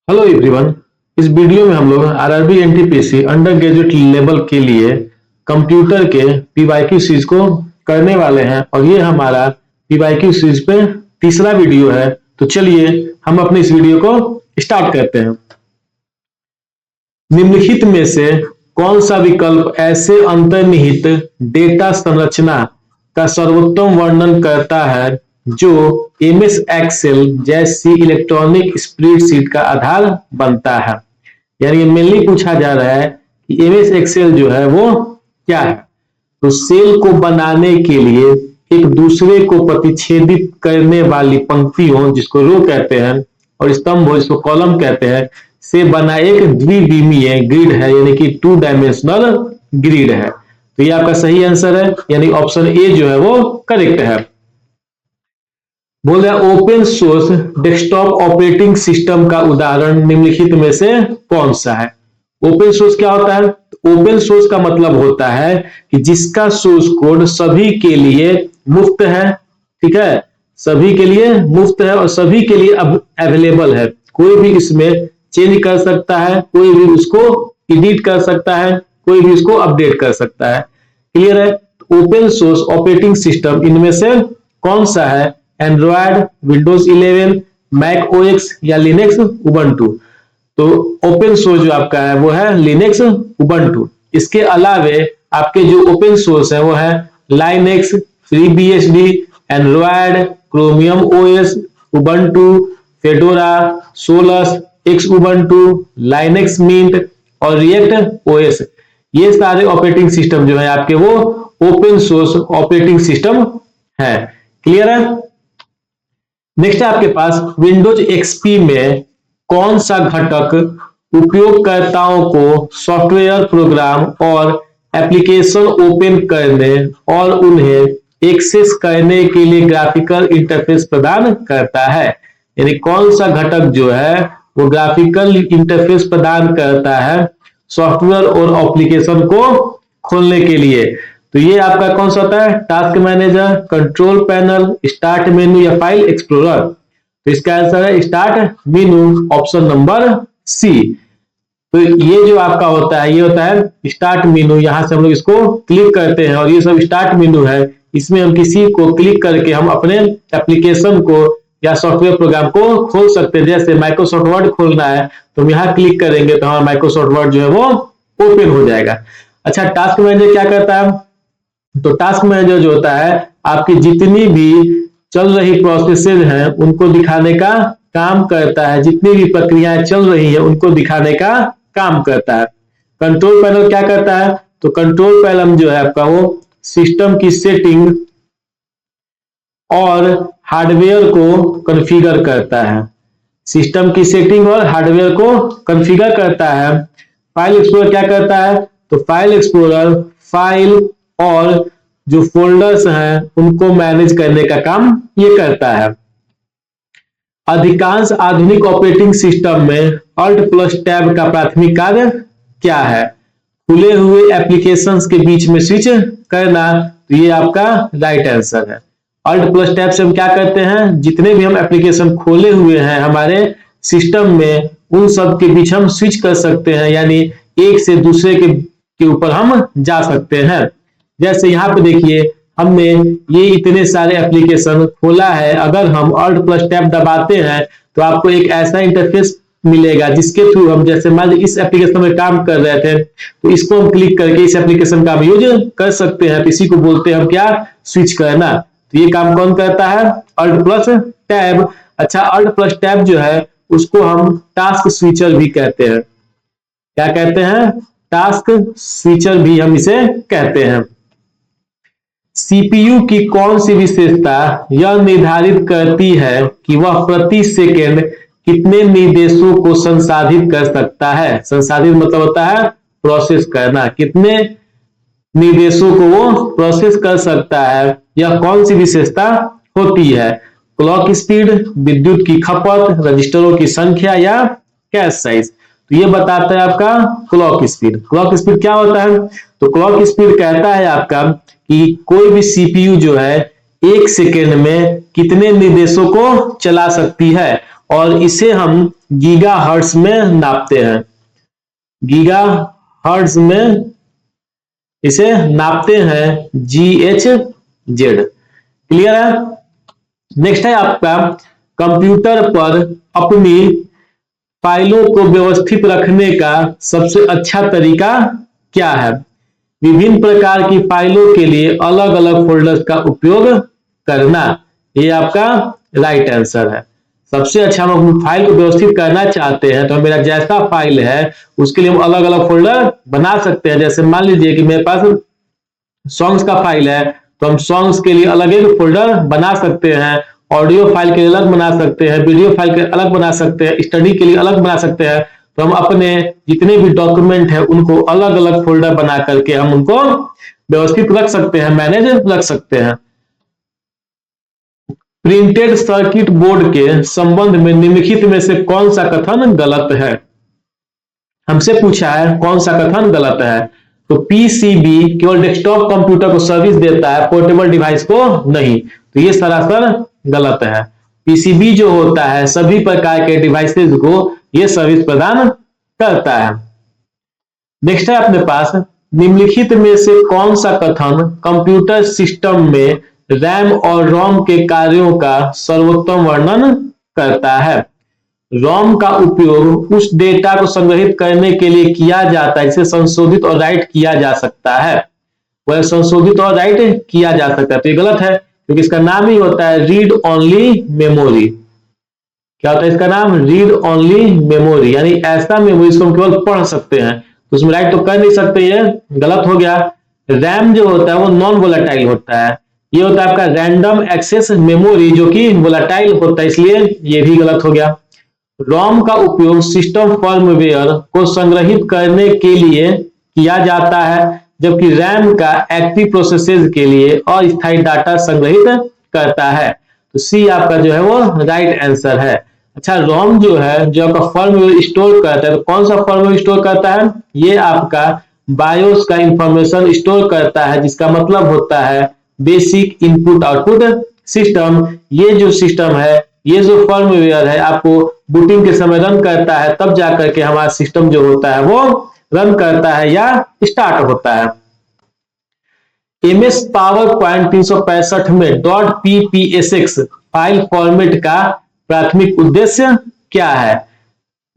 Hello everyone. इस video में हम लोग RRB NTPC under graduate level के लिए कंप्यूटर के पीवाईक्यू सीरीज को करने वाले हैं और ये हमारा पीवाईक्यू सीरीज पे तीसरा वीडियो है। तो चलिए हम अपने इस वीडियो को स्टार्ट करते हैं। निम्नलिखित में से कौन सा विकल्प ऐसे अंतर्निहित डेटा संरचना का सर्वोत्तम वर्णन करता है जो एमएस एक्सेल जैसी इलेक्ट्रॉनिक स्प्रेडशीट का आधार बनता है। यानी मेनली पूछा जा रहा है कि एमएस एक्सेल जो है वो क्या है। तो सेल को बनाने के लिए एक दूसरे को प्रतिच्छेदित करने वाली पंक्तियों जिसको रो कहते हैं और स्तंभ जिसको कॉलम कहते हैं से बना एक द्विविमीय ग्रिड है, यानी कि 2 डायमेंशनल ग्रिड है। तो ये आपका सही आंसर है, यानी ऑप्शन ए जो है वो करेक्ट है। बोल रहा है open source desktop operating system का उदाहरण निम्नलिखित में से कौन सा है। ओपन सोर्स क्या होता है? ओपन सोर्स का मतलब होता है कि जिसका सोर्स कोड सभी के लिए मुफ्त है। ठीक है, सभी के लिए मुफ्त है और सभी के लिए अब अवेलेबल है। कोई भी इसमें चेंज कर सकता है, कोई भी उसको एडिट कर सकता है, कोई भी उसको अपडेट कर सकता है। क्लियर है? ओपन सोर्स ऑपरेटिंग सिस्टम इनमें से कौन सा है? एंड्रॉयड, विंडोज 11, मैक ओएक्स या लिनक्स उबंटू। तो ओपन सोर्स जो आपका है वो है लिनक्स उबंटू। इसके अलावे आपके जो ओपन सोर्स है वो है Linux, FreeBSD, Android, Chromium OS, Ubuntu, Fedora, Solus, X Ubuntu, Linux Mint और रिएक्ट ओएस। ये सारे ऑपरेटिंग सिस्टम जो है आपके वो ओपन सोर्स ऑपरेटिंग सिस्टम है। क्लियर है? नेक्स्ट है आपके पास विंडोज एक्सपी में कौन सा घटक उपयोगकर्ताओं को सॉफ्टवेयर प्रोग्राम और एप्लीकेशन ओपन करने और उन्हें एक्सेस करने के लिए ग्राफिकल इंटरफेस प्रदान करता है। यानी कौन सा घटक जो है वो ग्राफिकल इंटरफेस प्रदान करता है सॉफ्टवेयर और एप्लीकेशन को खोलने के लिए। तो ये आपका कौन सा होता है? Task manager, control panel, start menu या फाइल एक्सप्लोरर। तो इसका आंसर है start menu, option number C. तो ये जो आपका होता है ये होता है स्टार्ट मेनू। यहां से हम लोग इसको क्लिक करते हैं और ये सब स्टार्ट मेनू है। इसमें हम किसी को क्लिक करके हम अपने एप्लीकेशन को या सॉफ्टवेयर प्रोग्राम को खोल सकते हैं। जैसे माइक्रोसॉफ्ट वर्ड खोलना है तो हम यहाँ क्लिक करेंगे तो हमारा माइक्रोसॉफ्ट वर्ड जो है वो ओपन हो जाएगा। अच्छा, टास्क मैनेजर क्या करता है? तो टास्क मैनेजर जो होता है आपकी जितनी भी चल रही प्रोसेसेस हैं उनको दिखाने का काम करता है। जितनी भी प्रक्रियाएं चल रही हैं उनको दिखाने का काम करता है। कंट्रोल पैनल क्या करता है? तो कंट्रोल पैनल जो है आपका वो सिस्टम की सेटिंग और हार्डवेयर को कॉन्फ़िगर करता है। सिस्टम की सेटिंग और हार्डवेयर को कॉन्फ़िगर करता है। फाइल एक्सप्लोरर क्या करता है? तो फाइल एक्सप्लोरर फाइल और जो फोल्डर्स हैं उनको मैनेज करने का काम ये करता है। अधिकांश आधुनिक ऑपरेटिंग सिस्टम में Alt प्लस टैब का प्राथमिक कार्य क्या है? खुले हुए एप्लीकेशंस के बीच में स्विच करना। तो ये आपका राइट आंसर है। Alt प्लस टैब से हम क्या करते हैं? जितने भी हम एप्लीकेशन खोले हुए हैं हमारे सिस्टम में उन सब के बीच हम स्विच कर सकते हैं, यानी एक से दूसरे के ऊपर हम जा सकते हैं। जैसे यहाँ पे देखिए हमने ये इतने सारे एप्लीकेशन खोला है। अगर हम Alt प्लस टैब दबाते हैं तो आपको एक ऐसा इंटरफेस मिलेगा जिसके थ्रू हम, जैसे मान लीजिए इस एप्लीकेशन में काम कर रहे थे तो इसको हम क्लिक करके इस एप्लीकेशन का हम यूज कर सकते हैं। इसी को बोलते हैं हम क्या? स्विच करना। तो ये काम कौन करता है? Alt plus tab. अच्छा, Alt प्लस टैब जो है उसको हम टास्क स्विचर भी कहते हैं। क्या कहते हैं? टास्क स्विचर भी हम इसे कहते हैं। सीपीयू की कौन सी विशेषता यह निर्धारित करती है कि वह प्रति सेकंड कितने निर्देशों को संसाधित कर सकता है? संसाधित मतलब होता है प्रोसेस करना। कितने निर्देशों को वो प्रोसेस कर सकता है, यह कौन सी विशेषता होती है? क्लॉक स्पीड, विद्युत की खपत, रजिस्टरों की संख्या या कैश साइज। तो ये बताता है आपका क्लॉक स्पीड। क्लॉक स्पीड क्या होता है? तो क्लॉक स्पीड कहता है आपका कि कोई भी सीपीयू जो है 1 सेकेंड में कितने निर्देशों को चला सकती है। और इसे हम गीगा हर्ट्ज में नापते हैं। गीगा हर्ट्ज में इसे नापते हैं GHz। क्लियर है। नेक्स्ट है आपका कंप्यूटर पर अपनी फाइलों को व्यवस्थित रखने का सबसे अच्छा तरीका क्या है? विभिन्न प्रकार की फाइलों के लिए अलग अलग फोल्डर्स का उपयोग करना, ये आपका राइट आंसर है। सबसे अच्छा हम अपनी फाइल को व्यवस्थित करना चाहते हैं तो मेरा जैसा फाइल है उसके लिए हम अलग अलग फोल्डर बना सकते हैं। जैसे मान लीजिए कि मेरे पास सॉन्ग्स का फाइल है तो हम सॉन्ग्स के लिए अलग एक फोल्डर बना सकते हैं, ऑडियो फाइल के लिए अलग बना सकते हैं, वीडियो फाइल के लिए अलग बना सकते हैं, स्टडी के लिए अलग बना सकते हैं। तो हम अपने जितने भी डॉक्यूमेंट है उनको अलग अलग फोल्डर बना करके हम उनको व्यवस्थित रख सकते हैं, मैनेज रख सकते हैं। प्रिंटेड सर्किट बोर्ड के संबंध में निम्नलिखित में से कौन सा कथन गलत है? हमसे पूछा है कौन सा कथन गलत है। तो पीसीबी केवल डेस्कटॉप कंप्यूटर को सर्विस देता है, पोर्टेबल डिवाइस को नहीं। तो ये सरासर गलत है। पीसीबी जो होता है सभी प्रकार के डिवाइसेस को ये सर्विस प्रदान करता है। नेक्स्ट है अपने पास निम्नलिखित में से कौन सा कथन कंप्यूटर सिस्टम में रैम और रोम के कार्यों का सर्वोत्तम वर्णन करता है? रोम का उपयोग उस डेटा को संग्रहित करने के लिए किया जाता है जिसे संशोधित और राइट किया जा सकता है। वह संशोधित और राइट किया जा सकता है। तो ये गलत है क्योंकि इसका नाम ही होता है रीड ओनली मेमोरी। क्या होता है इसका नाम? रीड ओनली मेमोरी, यानी ऐसा मेमोरी जिसको हम केवल पढ़ सकते हैं, तो उसमें राइट तो कर नहीं सकते, ये गलत हो गया। रैम जो होता है वो नॉन वोलेटाइल होता है, ये होता है आपका रैंडम एक्सेस मेमोरी जो कि वोलेटाइल होता है, इसलिए ये भी गलत हो गया। रोम का उपयोग सिस्टम फर्मवेयर को संग्रहित करने के लिए किया जाता है जबकि रैम का एक्टिव प्रोसेसेस के लिए अस्थायी डाटा संग्रहित करता है। तो सी आपका जो है वो राइट आंसर है। अच्छा, रोम जो है जो आपका फर्मवेयर स्टोर करता है, तो कौन सा फर्मवेयर स्टोर करता है? ये आपका बायोस का इंफॉर्मेशन स्टोर करता है, जिसका मतलब होता है बेसिक इनपुट आउटपुट सिस्टम। ये जो सिस्टम है, ये जो फर्मवेयर है आपको बूटिंग के समय रन करता है, तब जाकर के हमारा सिस्टम जो होता है वो रन करता है या स्टार्ट होता है। एमएस पावर पॉइंट 365 में .ppsx फाइल फॉर्मेट का प्राथमिक उद्देश्य क्या है?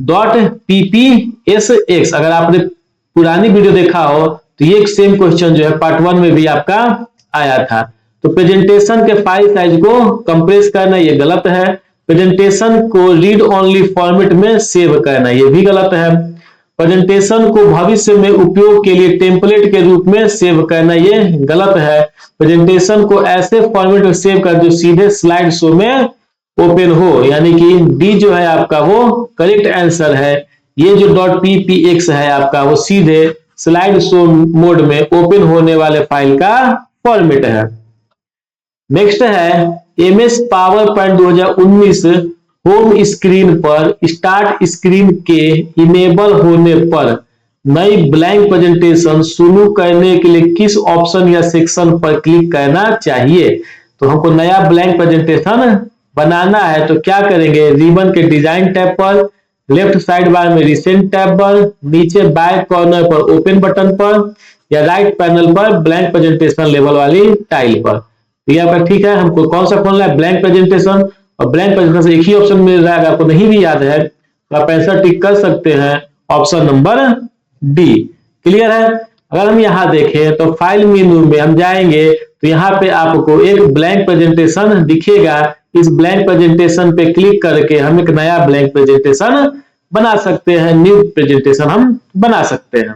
.ppsx, अगर आपने पुरानी वीडियो देखा हो तो ये सेम क्वेश्चन जो है पार्ट 1 में भी आपका आया था। तो प्रेजेंटेशन के फाइल साइज को कंप्रेस करना ये गलत है। प्रेजेंटेशन को रीड ओनली फॉर्मेट में सेव करना ये भी गलत है। प्रेजेंटेशन को भविष्य में उपयोग के लिए टेम्पलेट के रूप में सेव करना ये गलत है। प्रेजेंटेशन को ऐसे फॉर्मेट में सेव कर जो सीधे स्लाइड शो में ओपन हो, यानी कि डी जो है आपका वो करेक्ट आंसर है। ये जो .ppx है आपका वो सीधे स्लाइड शो मोड में ओपन होने वाले फाइल का फॉर्मेट है। नेक्स्ट है MS power point 2019 home screen पर स्टार्ट स्क्रीन के इनेबल होने पर नई ब्लैंक प्रेजेंटेशन शुरू करने के लिए किस ऑप्शन या सेक्शन पर क्लिक करना चाहिए? तो हमको नया ब्लैंक प्रेजेंटेशन बनाना है तो क्या करेंगे? रिबन के डिजाइन टैब पर, लेफ्ट साइड बार में रिसेंट टैब पर, नीचे बाएं कॉर्नर पर ओपन बटन पर, या राइट पैनल पर ब्लैंक प्रेजेंटेशन लेवल वाली टाइल पर। तो ये आपका ठीक है। हमको कौन सा खोलना है? Blank presentation. और ब्लैंक प्रेजेंटेशन से एक ही ऑप्शन मिल रहा है, अगर आपको नहीं भी याद है तो आप आंसर टिक कर सकते हैं ऑप्शन नंबर डी। क्लियर है। अगर हम यहाँ देखें तो फाइल मेनू में हम जाएंगे तो यहाँ पे आपको एक ब्लैंक प्रेजेंटेशन दिखेगा। इस ब्लैंक प्रेजेंटेशन पे क्लिक करके हम एक नया ब्लैंक प्रेजेंटेशन बना सकते हैं, न्यू प्रेजेंटेशन हम बना सकते हैं।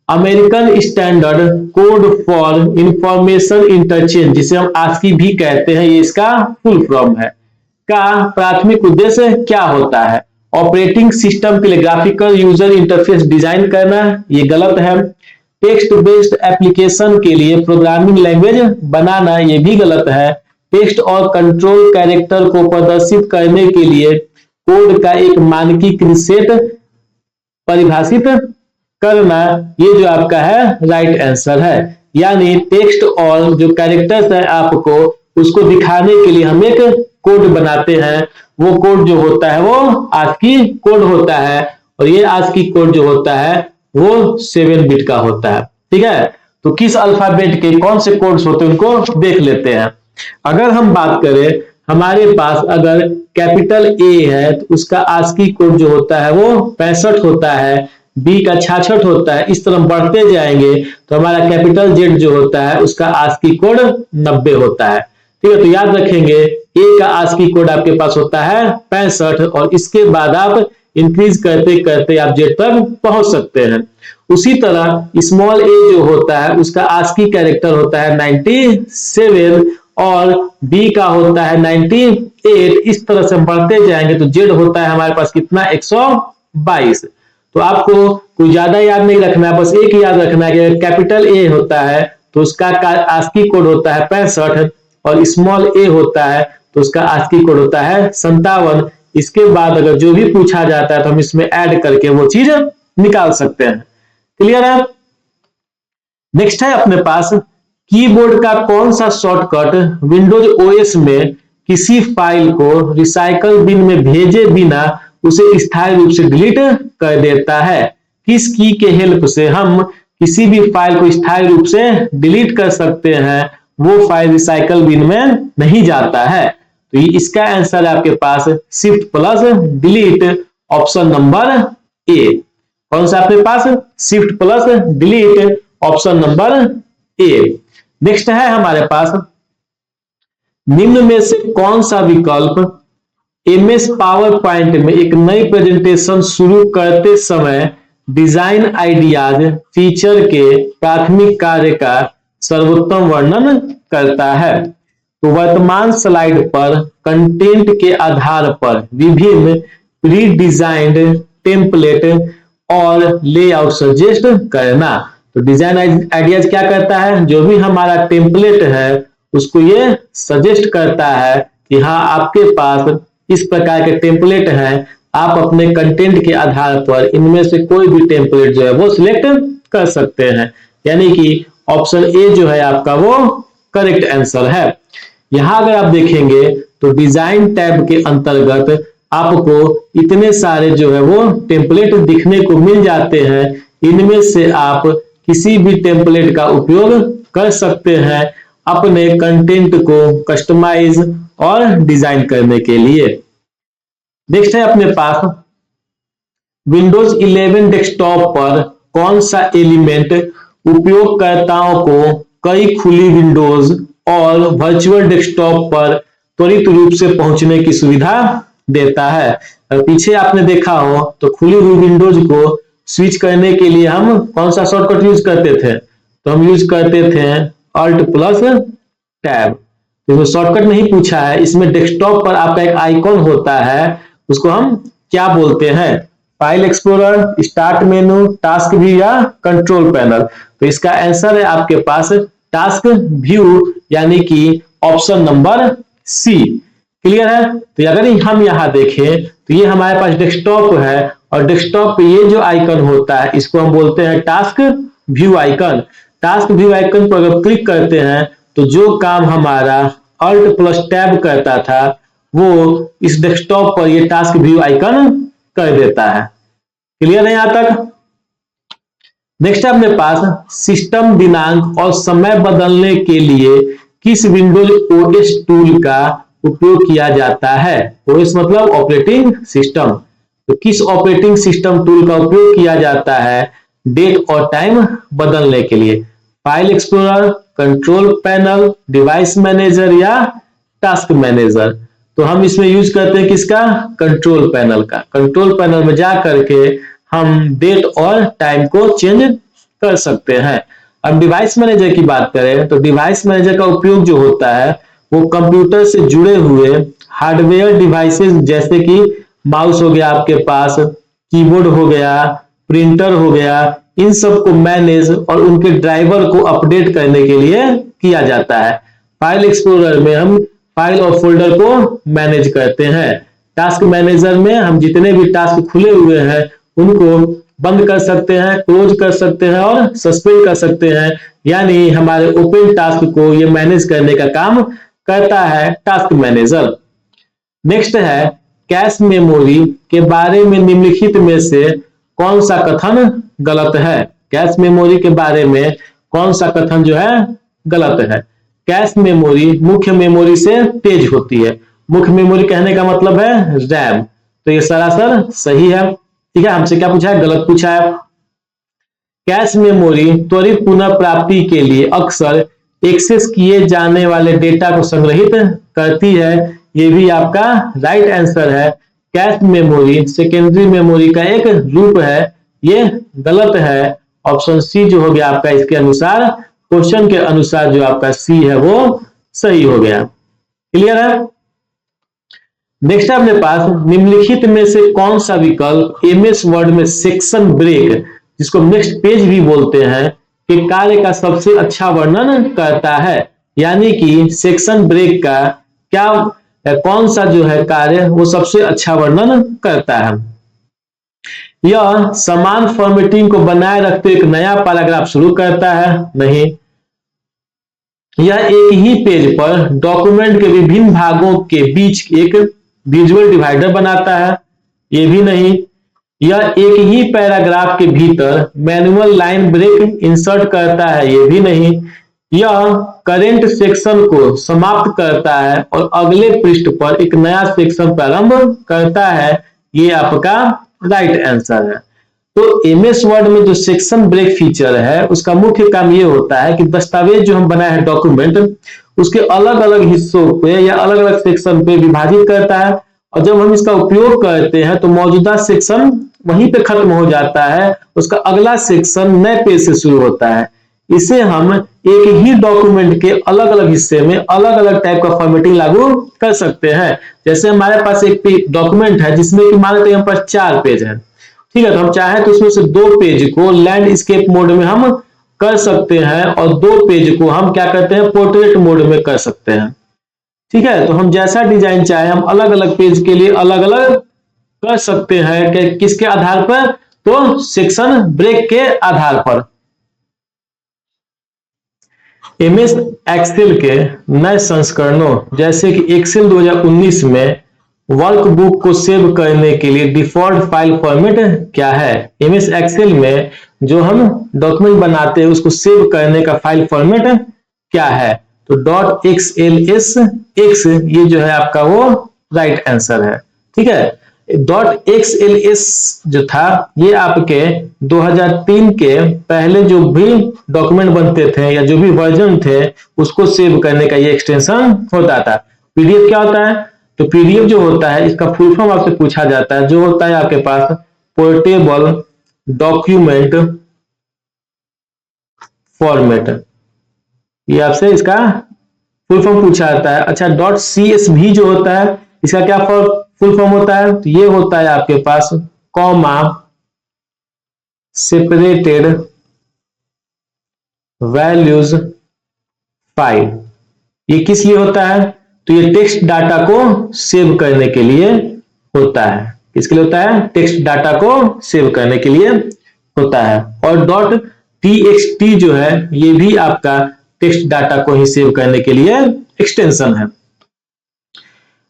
American standard code for information interchange, जिसे हम आस्की भी कहते हैं, ये इसका फुल फॉर्म है, का प्राथमिक उद्देश्य क्या होता है? ऑपरेटिंग सिस्टम के लिए ग्राफिकल यूजर इंटरफेस डिजाइन करना, ये गलत है। टेक्स्ट बेस्ड एप्लीकेशन के लिए प्रोग्रामिंग लैंग्वेज बनाना, ये भी गलत है। टेक्स्ट और कंट्रोल कैरेक्टर को प्रदर्शित करने के लिए कोड का एक मानकीकृत सेट परिभाषित करना, ये जो आपका है राइट आंसर है। यानी टेक्स्ट और जो कैरेक्टर्स है आपको उसको दिखाने के लिए हम एक कोड बनाते हैं वो कोड जो होता है वो ASCII कोड होता है, और ये ASCII कोड जो होता है वो 7 बिट का होता है। ठीक है, तो किस अल्फाबेट के कौन से कोड्स होते हैं उनको देख लेते हैं। अगर हम बात करें, हमारे पास अगर कैपिटल ए है तो उसका ASCII कोड जो होता है वो 65 होता है, बी का 66 होता है। इस तरह बढ़ते जाएंगे तो हमारा कैपिटल जेड जो होता है उसका ASCII कोड 90 होता है। ठीक है, तो याद रखेंगे ए का ASCII कोड आपके पास होता है 65, और इसके बाद आप इंक्रीज करते करते आप जेड तक पहुंच सकते हैं। उसी तरह स्मॉल ए जो होता है उसका ASCII कैरेक्टर होता है 97, और बी का होता है 98। इस तरह से बढ़ते जाएंगे तो जेड होता है हमारे पास कितना, 122। तो आपको कोई ज्यादा याद नहीं रखना है, बस एक याद रखना है कि कैपिटल ए होता है तो उसका ASCII कोड होता है 65, और स्मॉल ए होता है तो उसका ASCII कोड होता है 57। इसके बाद अगर जो भी पूछा जाता है तो हम इसमें ऐड करके वो चीज निकाल सकते हैं। क्लियर है? नेक्स्ट है अपने पास कीबोर्ड का कौन सा शॉर्टकट विंडोज ओएस में किसी फाइल को रिसाइकल बिन में भेजे बिना उसे स्थायी रूप से डिलीट कर देता है। किस की के हेल्प से हम किसी भी फाइल को स्थायी रूप से डिलीट कर सकते हैं, वो फाइल रिसाइकल बिन में नहीं जाता है। तो इसका आंसर है आपके पास shift plus delete, option number A. कौन सा आपके पास, shift plus delete, option number A. Next है हमारे पास, निम्न में से कौन सा विकल्प MS पावर पॉइंट में एक नई प्रेजेंटेशन शुरू करते समय डिजाइन आइडियाज फीचर के प्राथमिक कार्य का सर्वोत्तम वर्णन करता है। तो वर्तमान स्लाइड पर कंटेंट के आधार पर विभिन्न प्री डिजाइंड टेम्पलेट और लेआउट सजेस्ट करना। तो डिजाइन आइडियाज क्या करता है, जो भी हमारा टेम्पलेट है उसको ये सजेस्ट करता है कि हाँ आपके पास इस प्रकार के टेम्पलेट हैं, आप अपने कंटेंट के आधार पर इनमें से कोई भी टेम्पलेट जो है वो सिलेक्ट कर सकते हैं। यानी कि ऑप्शन ए जो है आपका वो करेक्ट आंसर है। यहां अगर आप देखेंगे तो डिजाइन टैब के अंतर्गत आपको इतने सारे जो है वो टेम्पलेट दिखने को मिल जाते हैं। इनमें से आप किसी भी टेम्पलेट का उपयोग कर सकते हैं अपने कंटेंट को कस्टमाइज और डिजाइन करने के लिए। नेक्स्ट है अपने पास, विंडोज 11 डेस्कटॉप पर कौन सा एलिमेंट उपयोगकर्ताओं को कई खुली विंडोज और वर्चुअल डेस्कटॉप पर त्वरित रूप से पहुंचने की सुविधा देता है। पीछे आपने देखा हो तो खुली हुई विंडोज को स्विच करने के लिए हम कौन सा शॉर्टकट यूज करते थे, तो हम यूज करते थे Alt प्लस टैब। तो शॉर्टकट नहीं पूछा है, इसमें डेस्कटॉप पर आपका एक आइकॉन होता है, उसको हम क्या बोलते हैं, file explorer, start menu, task view या कंट्रोल पैनल। तो इसका आंसर है आपके पास टास्क व्यू, यानी कि ऑप्शन नंबर सी। क्लियर है? तो अगर हम यहाँ देखें तो ये हमारे पास डेस्कटॉप है, और डेस्कटॉप पे ये जो आइकन होता है इसको हम बोलते हैं task view icon. Task view icon पर अगर क्लिक करते हैं तो जो काम हमारा Alt प्लस टैब करता था वो इस डेस्कटॉप पर ये टास्क व्यू आइकन कर देता है। क्लियर है यहां तक? नेक्स्ट है अपने पास, सिस्टम दिनांक और समय बदलने के लिए किस विंडोज ओएस टूल का उपयोग किया जाता है। ओएस मतलब ऑपरेटिंग सिस्टम। तो किस ऑपरेटिंग सिस्टम टूल का उपयोग किया जाता है डेट और टाइम बदलने के लिए, file explorer, control panel, device manager या टास्क मैनेजर। तो हम इसमें यूज करते हैं किसका, कंट्रोल पैनल का। कंट्रोल पैनल में जा करके हम डेट और टाइम को चेंज कर सकते हैं। अब डिवाइस मैनेजर की बात करें तो डिवाइस मैनेजर का उपयोग जो होता है वो कंप्यूटर से जुड़े हुए हार्डवेयर डिवाइसेस जैसे कि माउस हो गया आपके पास, कीबोर्ड हो गया, प्रिंटर हो गया, इन सब को मैनेज और उनके ड्राइवर को अपडेट करने के लिए किया जाता है। फाइल एक्सप्लोरर में हम फाइल और फोल्डर को मैनेज करते हैं। टास्क मैनेजर में हम जितने भी टास्क खुले हुए हैं उनको बंद कर सकते हैं, क्लोज कर सकते हैं और सस्पेंड कर सकते हैं। यानी हमारे ओपन टास्क को ये मैनेज करने का काम करता है टास्क मैनेजर। नेक्स्ट है कैश मेमोरी के बारे में निम्नलिखित में से कौन सा कथन गलत है। कैश मेमोरी के बारे में कौन सा कथन जो है गलत है। कैश मेमोरी मुख्य मेमोरी से तेज होती है। मुख्य मेमोरी कहने का मतलब है रैम, तो ये सरासर सही है। ठीक है, हमसे क्या पूछा है, गलत पूछा है। कैश मेमोरी त्वरित पुनः प्राप्ति के लिए अक्सर एक्सेस किए जाने वाले डेटा को संग्रहित करती है, ये भी आपका राइट आंसर है। कैश मेमोरी सेकेंडरी मेमोरी का एक रूप है, ये गलत है। ऑप्शन सी जो हो गया आपका इसके अनुसार, क्वेश्चन के अनुसार जो आपका सी है वो सही हो गया। क्लियर है। नेक्स्ट अपने पास निम्नलिखित में से कौन सा विकल्प एमएस वर्ड में सेक्शन ब्रेक, जिसको नेक्स्ट पेज भी बोलते हैं, के कार्य का सबसे अच्छा वर्णन करता है। यानी कि सेक्शन ब्रेक का क्या कौन सा जो है कार्य वो सबसे अच्छा वर्णन करता है। यह समान फॉर्मेटिंग को बनाए रखते एक नया पैराग्राफ शुरू करता है, नहीं। यह एक ही पेज पर डॉक्यूमेंट के विभिन्न भागों के बीच एक विजुअल डिवाइडर बनाता है, ये भी नहीं। यह एक ही पैराग्राफ के भीतर मैनुअल लाइन ब्रेक इंसर्ट करता है, ये भी नहीं। यह करेंट सेक्शन को समाप्त करता है और अगले पृष्ठ पर एक नया सेक्शन प्रारंभ करता है, ये आपका राइट आंसर है। तो एमएस वर्ड में जो सेक्शन ब्रेक फीचर है उसका मुख्य काम ये होता है कि दस्तावेज जो हम बनाए हैं डॉक्यूमेंट, उसके अलग अलग हिस्सों पे या अलग अलग सेक्शन पे विभाजित करता है, और जब हम इसका उपयोग करते हैं तो मौजूदा सेक्शन वहीं पे खत्म हो जाता है, उसका अगला सेक्शन नए पेज से शुरू होता है। इसे हम एक ही डॉक्यूमेंट के अलग अलग हिस्से में अलग अलग टाइप का फॉर्मेटिंग लागू कर सकते हैं। जैसे हमारे पास एक डॉक्यूमेंट है जिसमें कि मान लेते हैं हमारे पास 4 पेज है, ठीक है, तो हम चाहें तो उसमें से 2 पेज को लैंडस्केप मोड में हम कर सकते हैं और 2 पेज को हम क्या करते हैं पोर्ट्रेट मोड में कर सकते हैं। ठीक है, तो हम जैसा डिजाइन चाहे हम अलग अलग पेज के लिए अलग अलग कर सकते हैं कि किसके आधार पर, तो सेक्शन ब्रेक के आधार पर। एमएस एक्सेल के नए संस्करणों जैसे कि एक्सेल 2019 में वर्कबुक को सेव करने के लिए डिफॉल्ट फाइल फॉर्मेट क्या है। एमएस एक्सेल में जो हम डॉक्यूमेंट बनाते हैं उसको सेव करने का फाइल फॉर्मेट क्या है, तो .xls ये जो है आपका वो राइट आंसर है। ठीक है, .xls जो था ये आपके 2003 के पहले जो भी डॉक्यूमेंट बनते थे या जो भी वर्जन थे उसको सेव करने का ये एक्सटेंशन होता था। पीडीएफ क्या होता है, तो पीडीएफ जो होता है इसका फुल फॉर्म आपसे पूछा जाता है, जो होता है आपके पास पोर्टेबल डॉक्यूमेंट फॉर्मेट, ये आपसे इसका फुल फॉर्म पूछा जाता है। अच्छा, .csv जो होता है इसका क्या फुल फॉर्म होता है, तो ये होता है आपके पास कॉमा सेपरेटेड वैल्यूज फाइल। ये किस लिए होता है, तो ये टेक्स्ट डाटा को सेव करने के लिए होता है। किसके लिए होता है, टेक्स्ट डाटा को सेव करने के लिए होता है। और .txt जो है ये भी आपका टेक्स्ट डाटा को ही सेव करने के लिए एक्सटेंशन है।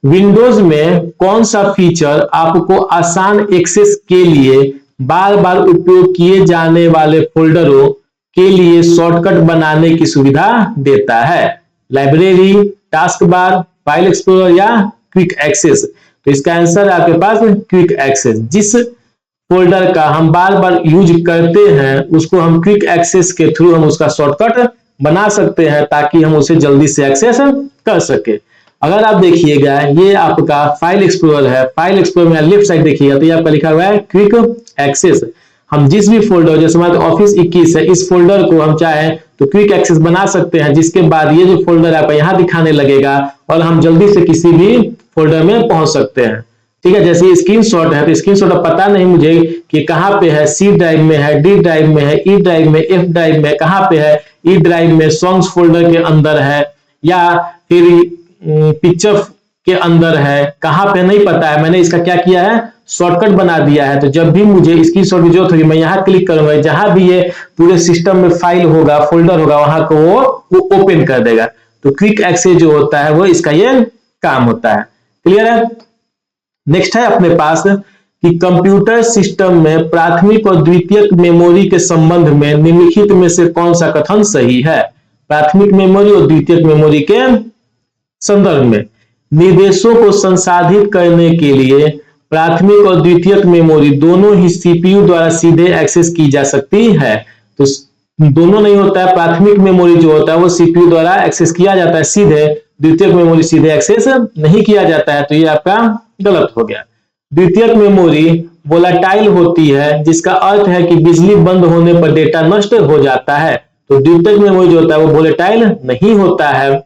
विंडोज में कौन सा फीचर आपको आसान एक्सेस के लिए बार बार उपयोग किए जाने वाले फोल्डरों के लिए शॉर्टकट बनाने की सुविधा देता है। Library, task bar, file explorer या क्विक एक्सेस, तो इसका आंसर है आपके पास क्विक एक्सेस। जिस फोल्डर का हम बार बार यूज करते हैं उसको हम क्विक एक्सेस के थ्रू हम उसका शॉर्टकट बना सकते हैं ताकि हम उसे जल्दी से एक्सेस कर सके। अगर आप देखिएगा ये आपका फाइल एक्सप्लोरर है, फाइल एक्सप्लोरर में लेफ्ट साइड देखिएगा तो ये आपका लिखा हुआ है क्विक एक्सेस। हम जिस भी फोल्डर, जैसे हमारे ऑफिस 21 है, इस फोल्डर को हम चाहें तो क्विक एक्सेस बना सकते हैं, जिसके बाद ये जो फोल्डर आपका यहाँ दिखाने लगेगा और हम जल्दी से किसी भी फोल्डर में पहुंच सकते हैं। ठीक है, जैसे स्क्रीनशॉट है तो स्क्रीनशॉट अब पता नहीं मुझे कि कहाँ पे है, सी ड्राइव में है, डी ड्राइव में है, ई ड्राइव में, एफ ड्राइव में, कहाँ पे है, ई ड्राइव में सॉन्ग्स फोल्डर के अंदर है या फिर पिक्चर के अंदर है, कहां पे नहीं पता है। मैंने इसका क्या किया है, शॉर्टकट बना दिया है। तो जब भी मुझे स्क्रीनशॉट की जरूरत होगी मैं यहां क्लिक करूंगा, जहां भी ये पूरे सिस्टम में फाइल होगा, फोल्डर होगा, वहां को वो ओपन कर देगा। तो क्विक एक्सेस जो होता है वो इसका ये काम होता है। क्लियर है। नेक्स्ट है अपने पास कि कंप्यूटर सिस्टम में प्राथमिक और द्वितीयक मेमोरी के संबंध में निम्नलिखित में से कौन सा कथन सही है। प्राथमिक मेमोरी और द्वितीयक मेमोरी के संदर्भ में निर्देशों को संसाधित करने के लिए प्राथमिक और द्वितीयक मेमोरी दोनों ही सीपीयू द्वारा सीधे एक्सेस की जा सकती है। तो दोनों नहीं होता है, प्राथमिक मेमोरी जो होता है वो सीपीयू द्वारा एक्सेस किया जाता है सीधे, द्वितीयक मेमोरी सीधे एक्सेस नहीं किया जाता है, तो ये आपका गलत हो गया। द्वितीयक मेमोरी वोलाटाइल होती है, जिसका अर्थ है कि बिजली बंद होने पर डेटा नष्ट हो जाता है। तो द्वितीयक मेमोरी जो होता है वो वोलेटाइल नहीं होता है।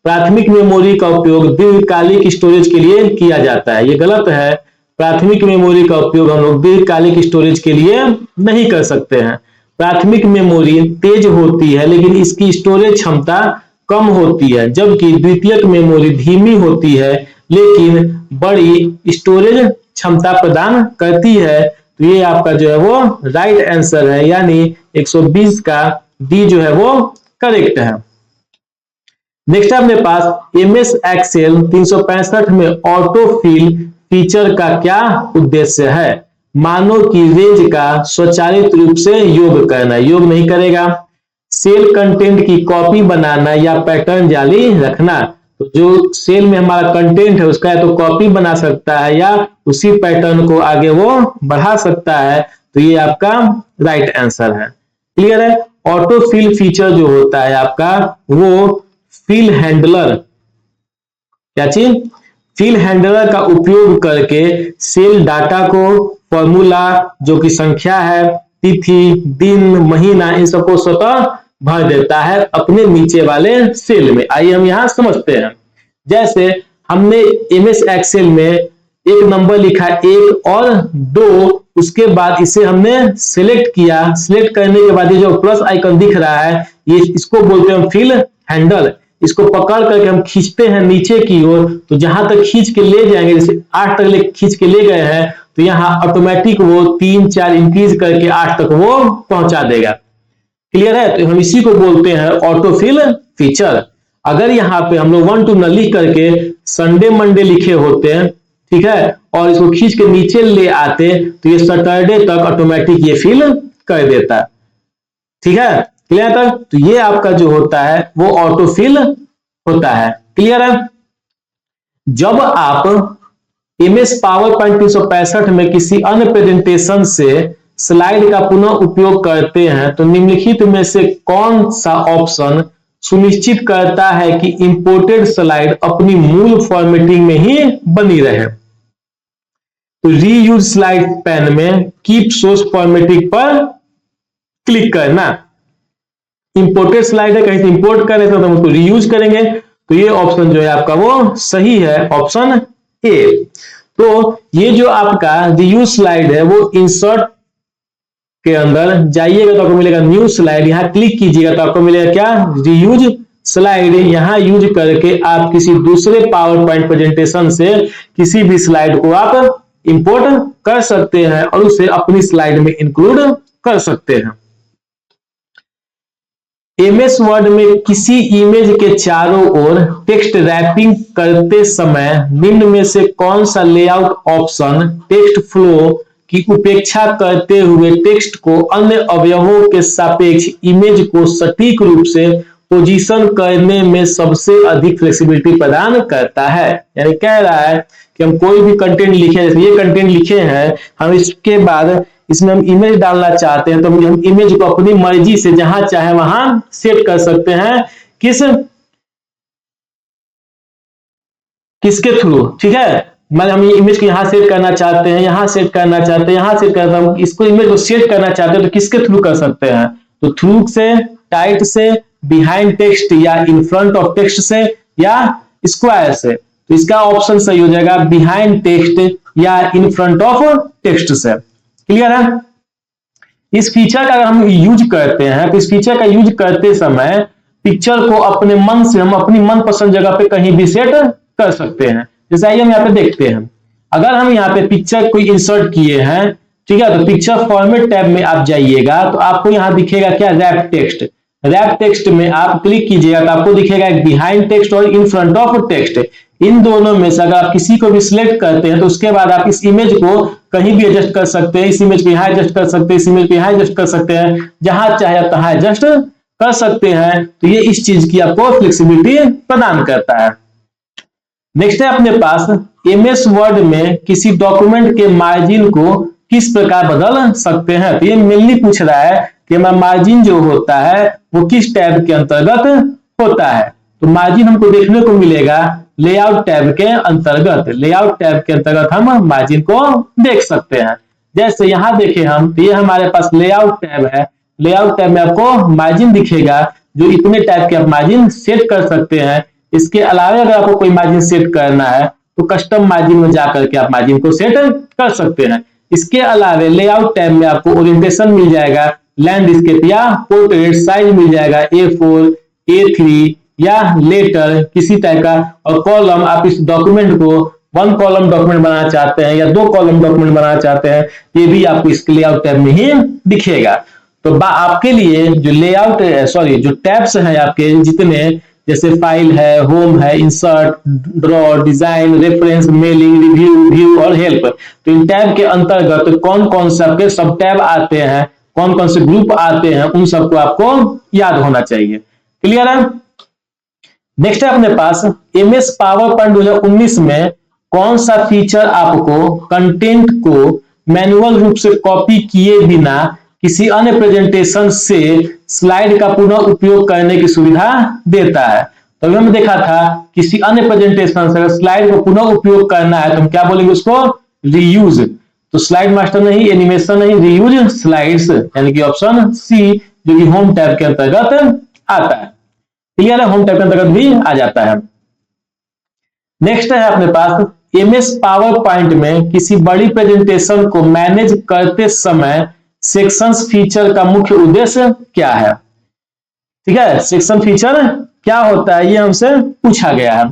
प्राथमिक मेमोरी का उपयोग दीर्घकालिक स्टोरेज के लिए किया जाता है, ये गलत है। प्राथमिक मेमोरी का उपयोग हम लोग दीर्घकालिक स्टोरेज के लिए नहीं कर सकते हैं। प्राथमिक मेमोरी तेज होती है लेकिन इसकी स्टोरेज क्षमता कम होती है, जबकि द्वितीयक मेमोरी धीमी होती है लेकिन बड़ी स्टोरेज क्षमता प्रदान करती है। तो ये आपका जो है वो राइट आंसर है, यानी 120 का डी जो है वो करेक्ट है। नेक्स्ट है अपने पास एमएस एक्सेल 365 में ऑटोफिल फीचर का क्या उद्देश्य है। मानो कि रेंज का स्वचालित रूप से योग करना, योग नहीं करेगा। सेल कंटेंट की कॉपी बनाना या पैटर्न जारी रखना, तो जो सेल में हमारा कंटेंट है उसका या तो कॉपी बना सकता है या उसी पैटर्न को आगे वो बढ़ा सकता है। तो ये आपका राइट आंसर है। क्लियर है। ऑटो फिल फीचर जो होता है आपका वो फिल हैंडलर, क्या चीज, फिल हैंडलर का उपयोग करके सेल डाटा को फॉर्मूला जो कि संख्या है, तिथि, दिन, महीना, इन सबको स्वतः भर देता है अपने नीचे वाले सेल में। आइए हम यहां समझते हैं। जैसे हमने एमएस एक्सेल में एक नंबर लिखा 1 और 2, उसके बाद इसे हमने सिलेक्ट किया। सिलेक्ट करने के बाद ये जो प्लस आइकन दिख रहा है ये इसको बोलते हैं फिल हैंडल। इसको पकड़ करके हम खींचते हैं नीचे की ओर, तो जहां तक खींच के ले जाएंगे, जैसे 8 तक खींच के ले गए हैं तो यहाँ ऑटोमेटिक वो 3 4 इंक्रीज करके 8 तक वो पहुंचा देगा। क्लियर है। तो हम इसी को बोलते हैं ऑटोफिल फीचर। अगर यहाँ पे हम लोग 1 2 लिख करके संडे मंडे लिखे होते हैं, ठीक है, और इसको खींच के नीचे ले आते तो ये सैटरडे तक ऑटोमेटिक ये फिल कर देता। ठीक है, क्लियर तक। तो ये आपका जो होता है वो ऑटोफिल होता है। क्लियर है। जब आप एमएस पावर पॉइंट 365 में किसी अन्य प्रेजेंटेशन से स्लाइड का पुनः उपयोग करते हैं तो निम्नलिखित में से कौन सा ऑप्शन सुनिश्चित करता है कि इंपोर्टेड स्लाइड अपनी मूल फॉर्मेटिंग में ही बनी रहे। तो रीयूज स्लाइड पैन में कीप सोर्स फॉर्मेटिंग पर क्लिक करना। इंपोर्टेड स्लाइड है, कहीं से इंपोर्ट करें तो हम उसको रीयूज करेंगे, तो ये ऑप्शन जो है आपका वो सही है, ऑप्शन ए। तो ये जो आपका रीयूज स्लाइड है वो इंसर्ट के अंदर जाइएगा तो आपको मिलेगा न्यू स्लाइड, यहां क्लिक कीजिएगा तो आपको मिलेगा क्या, रीयूज स्लाइड। यहां यूज करके आप किसी दूसरे पावर पॉइंट प्रेजेंटेशन से किसी भी स्लाइड को आप इंपोर्ट कर सकते हैं और उसे अपनी स्लाइड में इंक्लूड कर सकते हैं। एमएस वर्ड में किसी इमेज के चारों ओर टेक्स्ट रैपिंग करते समय निम्न में से कौन सा लेआउट ऑप्शन टेक्स्ट फ्लो की उपेक्षा करते हुए टेक्स्ट को अन्य अवयवों के सापेक्ष इमेज को सटीक रूप से पोजीशन करने में सबसे अधिक फ्लेक्सिबिलिटी प्रदान करता है। यानी कह रहा है कि हम कोई भी कंटेंट लिखे, जैसे ये कंटेंट लिखे हैं, हम इसके बाद इसमें हम इमेज डालना चाहते हैं तो हम इमेज को अपनी मर्जी से जहां चाहे वहां सेट कर सकते हैं। किसके थ्रू, ठीक है, मतलब हम इमेज को यहां सेट करना चाहते हैं, यहां सेट करना चाहते हैं, यहां सेट करना, हम इसको इमेज को सेट करना चाहते हैं तो किसके थ्रू कर सकते हैं, तो थ्रू से, टाइट से, बिहाइंड टेक्स्ट या इन फ्रंट ऑफ टेक्स्ट से या स्क्वायर से। तो इसका ऑप्शन सही हो जाएगा बिहाइंड टेक्स्ट या इन फ्रंट ऑफ टेक्स्ट से। क्लियर है। इस फीचर का अगर हम यूज करते हैं तो इस फीचर का यूज करते समय पिक्चर को अपने मन से हम अपनी मनपसंद जगह पे कहीं भी सेट कर सकते हैं। जैसे आइए हम यहाँ पे देखते हैं, अगर हम यहाँ पे पिक्चर कोई इंसर्ट किए हैं, ठीक है, तो पिक्चर फॉर्मेट टैब में आप जाइएगा तो आपको यहाँ दिखेगा क्या, रैप टेक्स्ट। रैप टेक्स्ट में आप क्लिक कीजिएगा तो आपको दिखेगा एक बिहाइंड टेक्स्ट और इन फ्रंट ऑफ टेक्स्ट। इन दोनों में से अगर आप किसी को भी सिलेक्ट करते हैं तो उसके बाद आप इस इमेज को कहीं भी एडजस्ट कर सकते हैं, इस इमेज को यहाँ एडजस्ट कर सकते हैं, इस इमेज को यहाँ एडजस्ट कर सकते हैं, जहां चाहे आप तहां एडजस्ट कर सकते हैं। तो ये इस चीज की आपको फ्लेक्सिबिलिटी प्रदान करता है। नेक्स्ट है अपने पास एमएस वर्ड में किसी डॉक्यूमेंट के मार्जिन को किस प्रकार बदल सकते हैं। तो ये मेनली पूछ रहा है कि मार्जिन जो होता है वो किस टैब के अंतर्गत होता है। तो मार्जिन हमको देखने को मिलेगा लेआउट टैब के अंतर्गत। लेआउट टैब के अंतर्गत हम मार्जिन को देख सकते हैं। जैसे यहां देखें हम, तो ये हमारे पास लेआउट टैब है। लेआउट टैब में आपको मार्जिन दिखेगा, जो इतने टाइप के आप मार्जिन सेट कर सकते हैं। इसके अलावा अगर आपको कोई मार्जिन सेट करना है तो कस्टम मार्जिन में जाकर के आप मार्जिन को सेट कर सकते हैं। इसके अलावा लेआउट टैब में आपको ओरिएंटेशन मिल जाएगा, लैंडस्केप या पोर्ट्रेट, साइज मिल जाएगा A4, A3 या लेटर किसी टाइप का, और कॉलम आप इस डॉक्यूमेंट को 1 कॉलम डॉक्यूमेंट बनाना चाहते हैं या 2 कॉलम डॉक्यूमेंट बनाना चाहते हैं, ये भी आपको इस लेआउट टैब में ही दिखेगा। तो आपके लिए जो लेआउट जो टैब्स हैं आपके जितने, जैसे फाइल है, होम है, insert, draw, design, reference, mailing, review, view और हेल्प, तो इन टैब के अंतर्गत कौन कौन से आपके सब टैब आते हैं, कौन कौन से ग्रुप आते हैं, उन सबको आपको याद होना चाहिए। क्लियर है। नेक्स्ट है अपने पास एमएस पावर पॉइंट 2019 में कौन सा फीचर आपको कंटेंट को मैनुअल रूप से कॉपी किए बिना किसी अन्य प्रेजेंटेशन से स्लाइड का पुनः उपयोग करने की सुविधा देता है। तो अभी हमने देखा था किसी अन्य प्रेजेंटेशन से स्लाइड को पुनः उपयोग करना है तो हम क्या बोलेंगे उसको, रीयूज। तो स्लाइड मास्टर नहीं, एनिमेशन नहीं, रीयूज स्लाइड्स, यानी कि ऑप्शन सी जो कि होम टैब के अंतर्गत आता है। क्लियर है, होम टैब के अंतर्गत भी आ जाता है। नेक्स्ट है अपने पास एमएस पावर पॉइंट में किसी बड़ी प्रेजेंटेशन को मैनेज करते समय सेक्शंस फीचर का मुख्य उद्देश्य क्या है। ठीक है, सेक्शन फीचर क्या होता है ये हमसे पूछा गया है।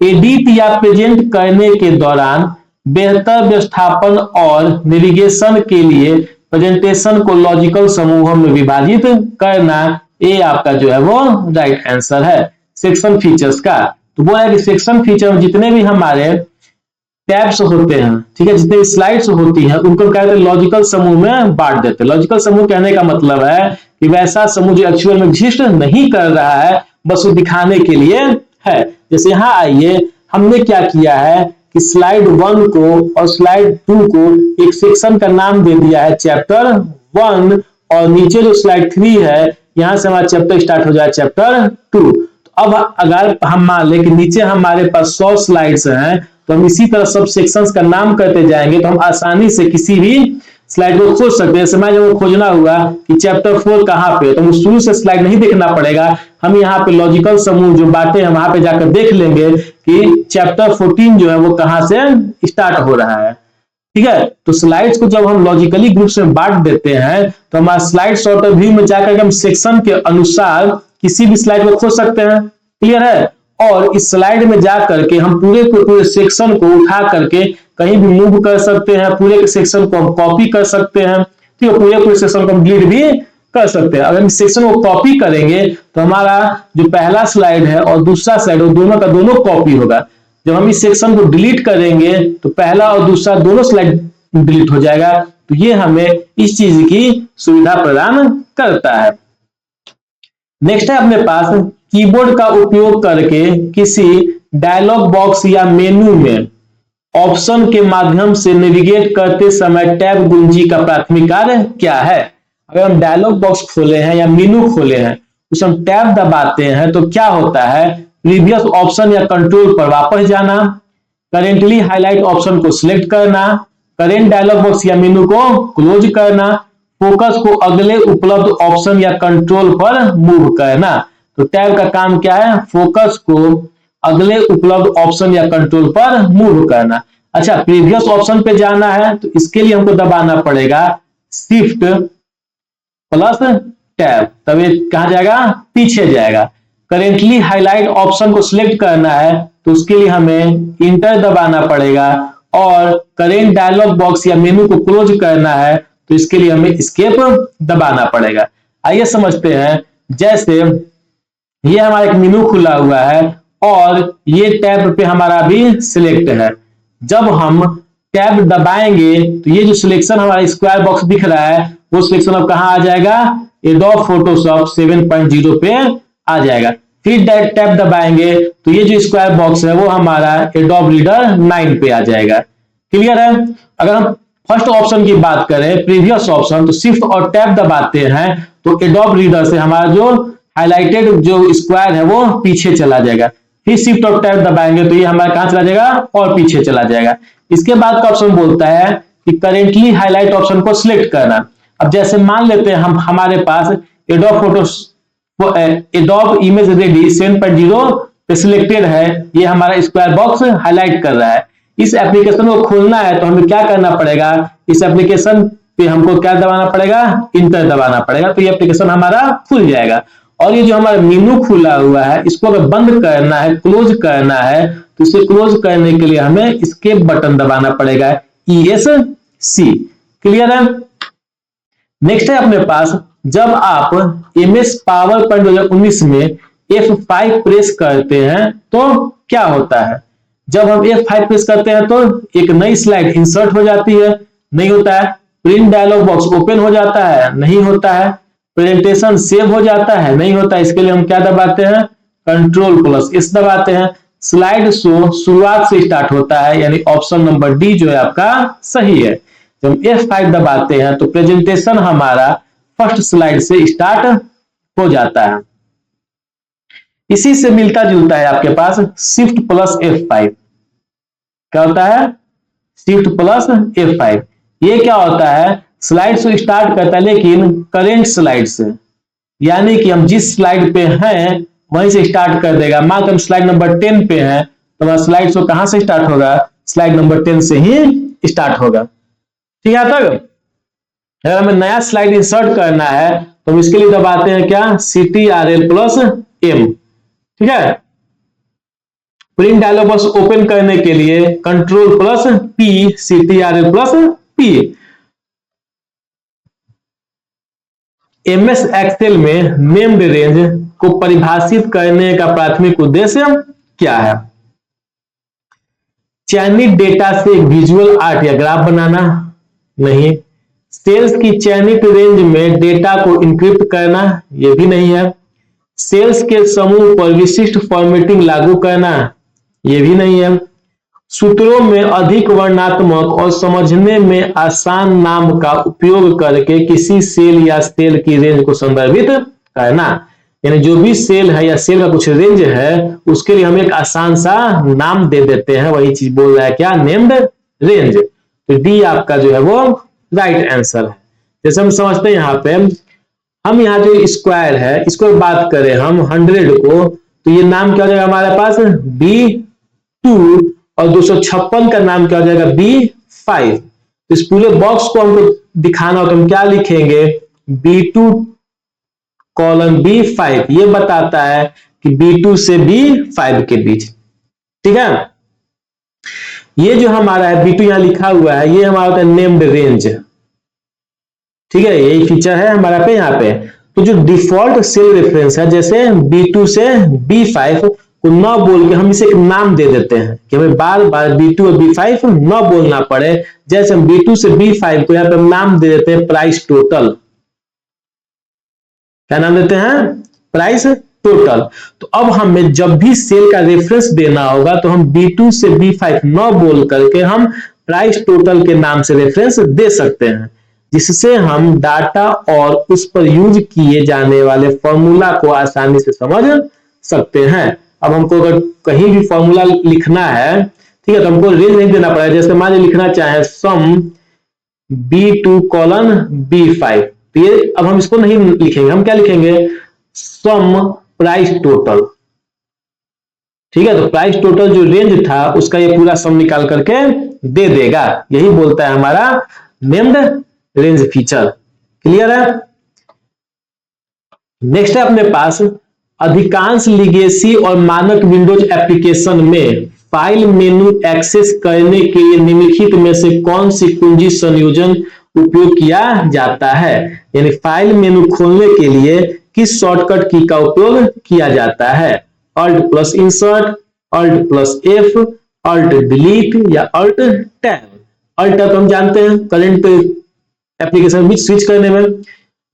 एडिट या प्रेजेंट करने के दौरान बेहतर व्यवस्थापन और नेविगेशन के लिए प्रेजेंटेशन को लॉजिकल समूहों में विभाजित करना, ये आपका जो है वो राइट आंसर है सेक्शन फीचर्स का। तो वो है कि सेक्शन फीचर में जितने भी हमारे टैब्स होते हैं, ठीक है, जितने स्लाइड्स होती हैं, उनको क्या कहते हैं, लॉजिकल समूह में बांट देते हैं। लॉजिकल समूह कहने का मतलब है कि वैसा समूह जो एक्चुअल में एग्जिस्ट नहीं कर रहा है, बस वो दिखाने के लिए है। जैसे यहाँ आइए, हमने क्या किया है कि स्लाइड 1 को और स्लाइड 2 को एक सेक्शन का नाम दे दिया है चैप्टर 1, और नीचे जो स्लाइड 3 है यहां से हमारा चैप्टर स्टार्ट हो जाए चैप्टर 2। तो अब अगर हम मान लें कि नीचे हमारे पास 100 स्लाइड्स हैं, तो हम इसी तरह सब सेक्शंस का नाम करते जाएंगे तो हम आसानी से किसी भी स्लाइड को खोज सकते हैं। समय जब खोजना हुआ कि चैप्टर 4 कहां पे, तो शुरू से स्लाइड नहीं देखना पड़ेगा, हम यहाँ पे लॉजिकल समूह जो बातें हैं वहां पे जाकर देख लेंगे कि चैप्टर 14 जो है वो कहां से स्टार्ट हो रहा है। ठीक है, तो स्लाइड्स को जब हम लॉजिकली ग्रुप्स में बांट देते हैं तो हमारा स्लाइड सॉर्टर व्यू में जाकर हम सेक्शन के अनुसार किसी भी स्लाइड को खोज सकते हैं। क्लियर है। और इस स्लाइड में जाकर के हम पूरे के पूरे सेक्शन को उठा करके कहीं भी मूव कर सकते हैं, पूरे के सेक्शन को हम कॉपी कर सकते हैं, ठीक है, पूरे सेक्शन को हम डिलीट भी कर सकते हैं। अगर इस सेक्शन को कॉपी करेंगे तो हमारा जो पहला स्लाइड है और दूसरा स्लाइड, वो दोनों का दोनों कॉपी होगा। जब हम इस सेक्शन को डिलीट करेंगे तो पहला और दूसरा दोनों स्लाइड डिलीट हो जाएगा। तो ये हमें इस चीज की सुविधा प्रदान करता है। नेक्स्ट है अपने पास कीबोर्ड का उपयोग करके किसी डायलॉग बॉक्स या मेनू में ऑप्शन के माध्यम से नेविगेट करते समय टैब कुंजी का प्राथमिक कार्य क्या है। अगर हम डायलॉग बॉक्स खोले हैं या मेनू खोले हैं, उसे हम टैब दबाते हैं तो क्या होता है, प्रीवियस ऑप्शन या कंट्रोल पर वापस जाना, करेंटली हाईलाइट ऑप्शन को सिलेक्ट करना, करेंट डायलॉग बॉक्स या मेनू को क्लोज करना, फोकस को अगले उपलब्ध ऑप्शन या कंट्रोल पर मूव करना। तो टैब का काम क्या है, फोकस को अगले उपलब्ध ऑप्शन या कंट्रोल पर मूव करना। अच्छा, प्रीवियस ऑप्शन पे जाना है तो इसके लिए हमको दबाना पड़ेगा शिफ्ट प्लस टैब, तब ये कहां जाएगा, पीछे जाएगा। करेंटली हाईलाइट ऑप्शन को सिलेक्ट करना है तो उसके लिए हमें इंटर दबाना पड़ेगा, और करेंट डायलॉग बॉक्स या मेनू को क्लोज करना है तो इसके लिए हमें एस्केप दबाना पड़ेगा। आइए समझते हैं। जैसे ये हमारा एक मेनू खुला हुआ है और ये टैब पे हमारा भी सिलेक्ट है। जब हम टैब दबाएंगे तो ये जो सिलेक्शन हमारा स्क्वायर बॉक्स दिख रहा है वो सिलेक्शन अब कहां आ जाएगा, एडोब फोटोशॉप 7.0 पे आ जाएगा। फिर टैब दबाएंगे तो ये जो स्क्वायर बॉक्स है वो हमारा एडोब रीडर 9 पे आ जाएगा। क्लियर है। अगर हम फर्स्ट ऑप्शन की बात करें, प्रीवियस ऑप्शन, तो शिफ्ट और टैब दबाते हैं तो एडोब रीडर से हमारा जो हाईलाइटेड जो स्क्वायर है वो पीछे चला जाएगा। फिर शिफ्ट और टैब दबाएंगे तो ये हमारा कहां चला जाएगा, और पीछे चला जाएगा। इसके बाद का ऑप्शन बोलता है कि करेंटली हाईलाइट ऑप्शन को सिलेक्ट करना। अब जैसे मान लेते हैं हमारे पास Adobe photo Adobe image ready 7.0 पे सिलेक्टेड है, ये हमारा स्क्वायर बॉक्स हाईलाइट कर रहा है। इस एप्लीकेशन को खोलना है तो हमें क्या करना पड़ेगा, इस एप्लीकेशन पे हमको क्या दबाना पड़ेगा, इंटर दबाना पड़ेगा, तो ये एप्लीकेशन हमारा खुल जाएगा। और ये जो हमारा मेनू खुला हुआ है इसको अगर बंद करना है, क्लोज करना है, तो इसे क्लोज करने के लिए हमें एस्केप बटन दबाना पड़ेगा, ESC। क्लियर है। नेक्स्ट है अपने पास, जब आप MS पावर पॉइंट 2019 में F5 प्रेस करते हैं तो क्या होता है। जब हम F5 प्रेस करते हैं तो एक नई स्लाइड इंसर्ट हो जाती है, नहीं होता है। प्रिंट डायलॉग बॉक्स ओपन हो जाता है, नहीं होता है। प्रेजेंटेशन सेव हो जाता है, नहीं होता। इसके लिए हम क्या दबाते हैं, Ctrl+S दबाते हैं। स्लाइड शो शुरुआत से स्टार्ट होता है, यानी ऑप्शन नंबर डी जो है आपका सही है। जब F5 दबाते हैं तो प्रेजेंटेशन हमारा फर्स्ट स्लाइड से स्टार्ट हो जाता है। इसी से मिलता जुलता है आपके पास Shift+F5। क्या होता है, Shift+F5। ये क्या होता है, स्लाइड से स्टार्ट करता है लेकिन करेंट स्लाइड से, यानी कि हम जिस स्लाइड पे हैं वहीं से स्टार्ट कर देगा। मान हम स्लाइड नंबर 10 पे हैं तो हमारा स्लाइड शो कहां से स्टार्ट होगा, स्लाइड नंबर 10 से ही स्टार्ट होगा। ठीक है। तक अगर हमें नया स्लाइड इंसर्ट करना है तो हम इसके लिए दबाते हैं क्या, Ctrl+M। ठीक है। प्रिंट डायलॉग बॉक्स ओपन करने के लिए Ctrl+P, Ctrl+P। MS एक्सेल में नेम्ड रेंज को परिभाषित करने का प्राथमिक उद्देश्य क्या है। चयनित डेटा से विजुअल आर्ट या ग्राफ बनाना, नहीं। सेल्स की चयनित रेंज में डेटा को इंक्रिप्ट करना, यह भी नहीं है। सेल्स के समूह पर विशिष्ट फॉर्मेटिंग लागू करना, यह भी नहीं है। सूत्रों में अधिक वर्णनात्मक और समझने में आसान नाम का उपयोग करके किसी सेल या सेल की रेंज को संदर्भित करना, यानी जो भी सेल है या सेल का कुछ रेंज है उसके लिए हम एक आसान सा नाम दे देते हैं, वही चीज बोल रहा है क्या, नेम्ड रेंज। तो डी आपका जो है वो राइट आंसर है। जैसे हम समझते हैं यहाँ पे, हम यहाँ जो स्क्वायर है इसको बात करें हम 100 को, तो ये नाम क्या हो जाएगा हमारे पास, B2, और 256 का नाम क्या हो जाएगा, B5। तो इस पूरे बॉक्स को हमको दिखाना हो तो हम क्या लिखेंगे, B2:B5। ये बताता है कि B2 से B5 के बीच। ठीक है। ये जो हमारा है B2 यहां लिखा हुआ है, ये हमारा होता है नेम्ड रेंज। ठीक है, यही फीचर है हमारा पे यहाँ पे। तो जो डिफॉल्ट सेल रेफरेंस है, जैसे B2 से B5 को न बोल के हम इसे एक नाम दे देते हैं कि हमें बार बार B2 और B5 न बोलना पड़े। जैसे हम B2 से B5 को यहाँ पे हम नाम दे देते हैं प्राइस टोटल। क्या नाम देते हैं, प्राइस टोटल। तो अब हमें जब भी सेल का रेफरेंस देना होगा तो हम B2 से B5 न बोल करके हम प्राइस टोटल के नाम से रेफरेंस दे सकते हैं, जिससे हम डाटा और उस पर यूज किए जाने वाले फॉर्मूला को आसानी से समझ सकते हैं। अब हमको अगर कहीं भी फॉर्मूला लिखना है, ठीक है, तो हमको रेंज नहीं देना पड़ेगा। जैसे मान लीजिए लिखना चाहे सम B2:B5, तो ये अब हम इसको नहीं लिखेंगे, हम क्या लिखेंगे, सम प्राइस टोटल। ठीक है। तो प्राइस टोटल जो रेंज था उसका ये पूरा सम निकाल करके दे देगा। यही बोलता है हमारा नेम्ड रेंज फीचर। क्लियर है। नेक्स्ट है अपने पास, अधिकांश लिगेसी और मानक विंडोज एप्लीकेशन में फाइल मेनू एक्सेस करने के लिए निम्नलिखित में से कौन सी कुंजी संयोजन उपयोग किया जाता है। यानी फाइल मेनू खोलने के लिए किस शॉर्टकट की का उपयोग किया जाता है। Alt plus insert, Alt plus F, Alt delete या अल्ट टैब। अल्ट टैब हम जानते हैं करंट एप्लीकेशन में स्विच करने में।